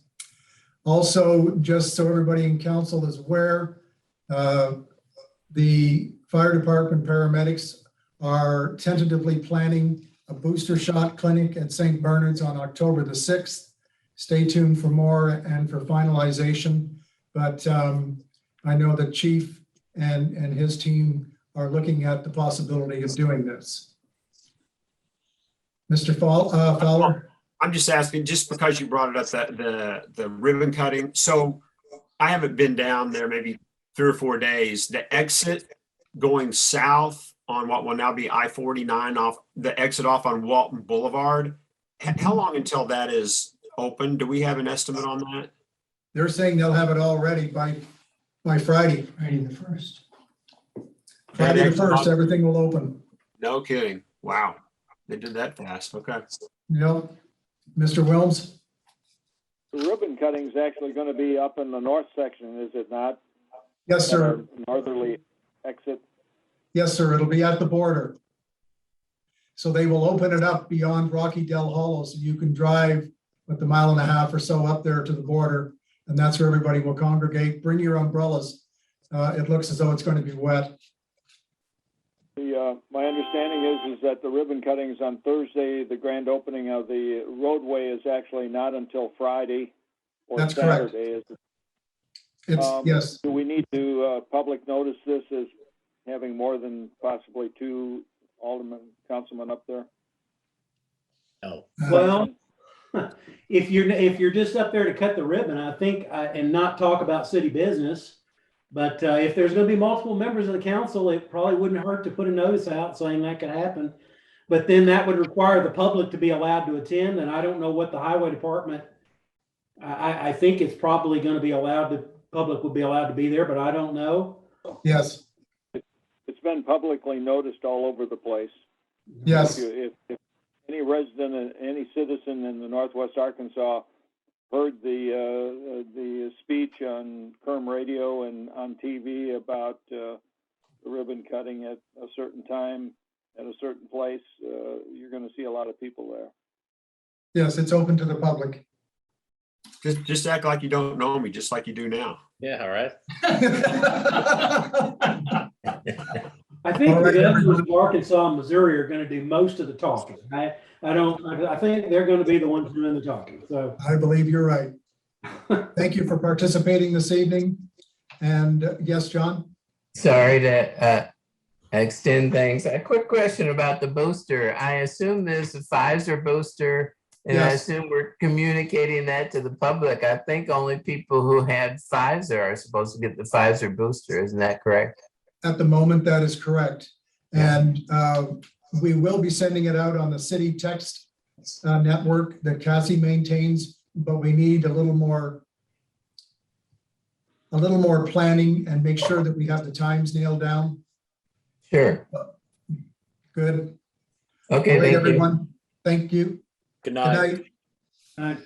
Also, just so everybody in council is aware, the fire department paramedics are tentatively planning a booster shot clinic at St. Bernard's on October the 6th. Stay tuned for more and for finalization. But I know that Chief and his team are looking at the possibility of doing this. Mr. Fowler? I'm just asking, just because you brought it up, that the ribbon cutting. So I haven't been down there maybe 3 or 4 days. The exit going south on what will now be I-49 off the exit off on Walton Boulevard. How long until that is open? Do we have an estimate on that? They're saying they'll have it all ready by Friday. Friday the 1st. Friday the 1st, everything will open. No kidding. Wow. They did that fast. Okay. Yep. Mr. Wilms? The ribbon cutting is actually going to be up in the north section, is it not? Yes, sir. Northerly exit. Yes, sir. It'll be at the border. So they will open it up beyond Rocky Del Hollow, so you can drive with the 1.5 miles or so up there to the border, and that's where everybody will congregate. Bring your umbrellas. It looks as though it's going to be wet. My understanding is that the ribbon cutting is on Thursday. The grand opening of the roadway is actually not until Friday or That's Saturday. correct. Yes. Do we need to public notice this as having more than possibly 2 councilmen up there? No. Well, if you're just up there to cut the ribbon, I think, and not talk about city business, but if there's going to be multiple members of the council, it probably wouldn't hurt to put a notice out saying that could happen. But then that would require the public to be allowed to attend, and I don't know what the highway department. I think it's probably going to be allowed. The public would be allowed to be there, but I don't know. Yes. It's been publicly noticed all over the place. Yes. If any resident, any citizen in the Northwest Arkansas heard the speech on Kerm Radio and on TV about the ribbon cutting at a certain time at a certain place, you're going to see a lot of people there. Yes, it's open to the public. Just act like you don't know me, just like you do now. Yeah, all right. I think the governors of Arkansas and Missouri are going to do most of the talking. I think they're going to be the ones doing the talking. So I believe you're right. Thank you for participating this evening. And yes, John? Sorry to extend things. A quick question about the booster. I assume there's a Pfizer booster, and I Yes. assume we're communicating that to the public. I think only people who had Pfizer are supposed to get the Pfizer booster. Isn't that correct? At the moment, that is correct. And we will be sending it out on the city text network that Cassie maintains, but we need a little more planning and make sure that we have the times nailed down. Sure. Good. Okay, All right, thank you. everyone. Thank you. Good Good night. night.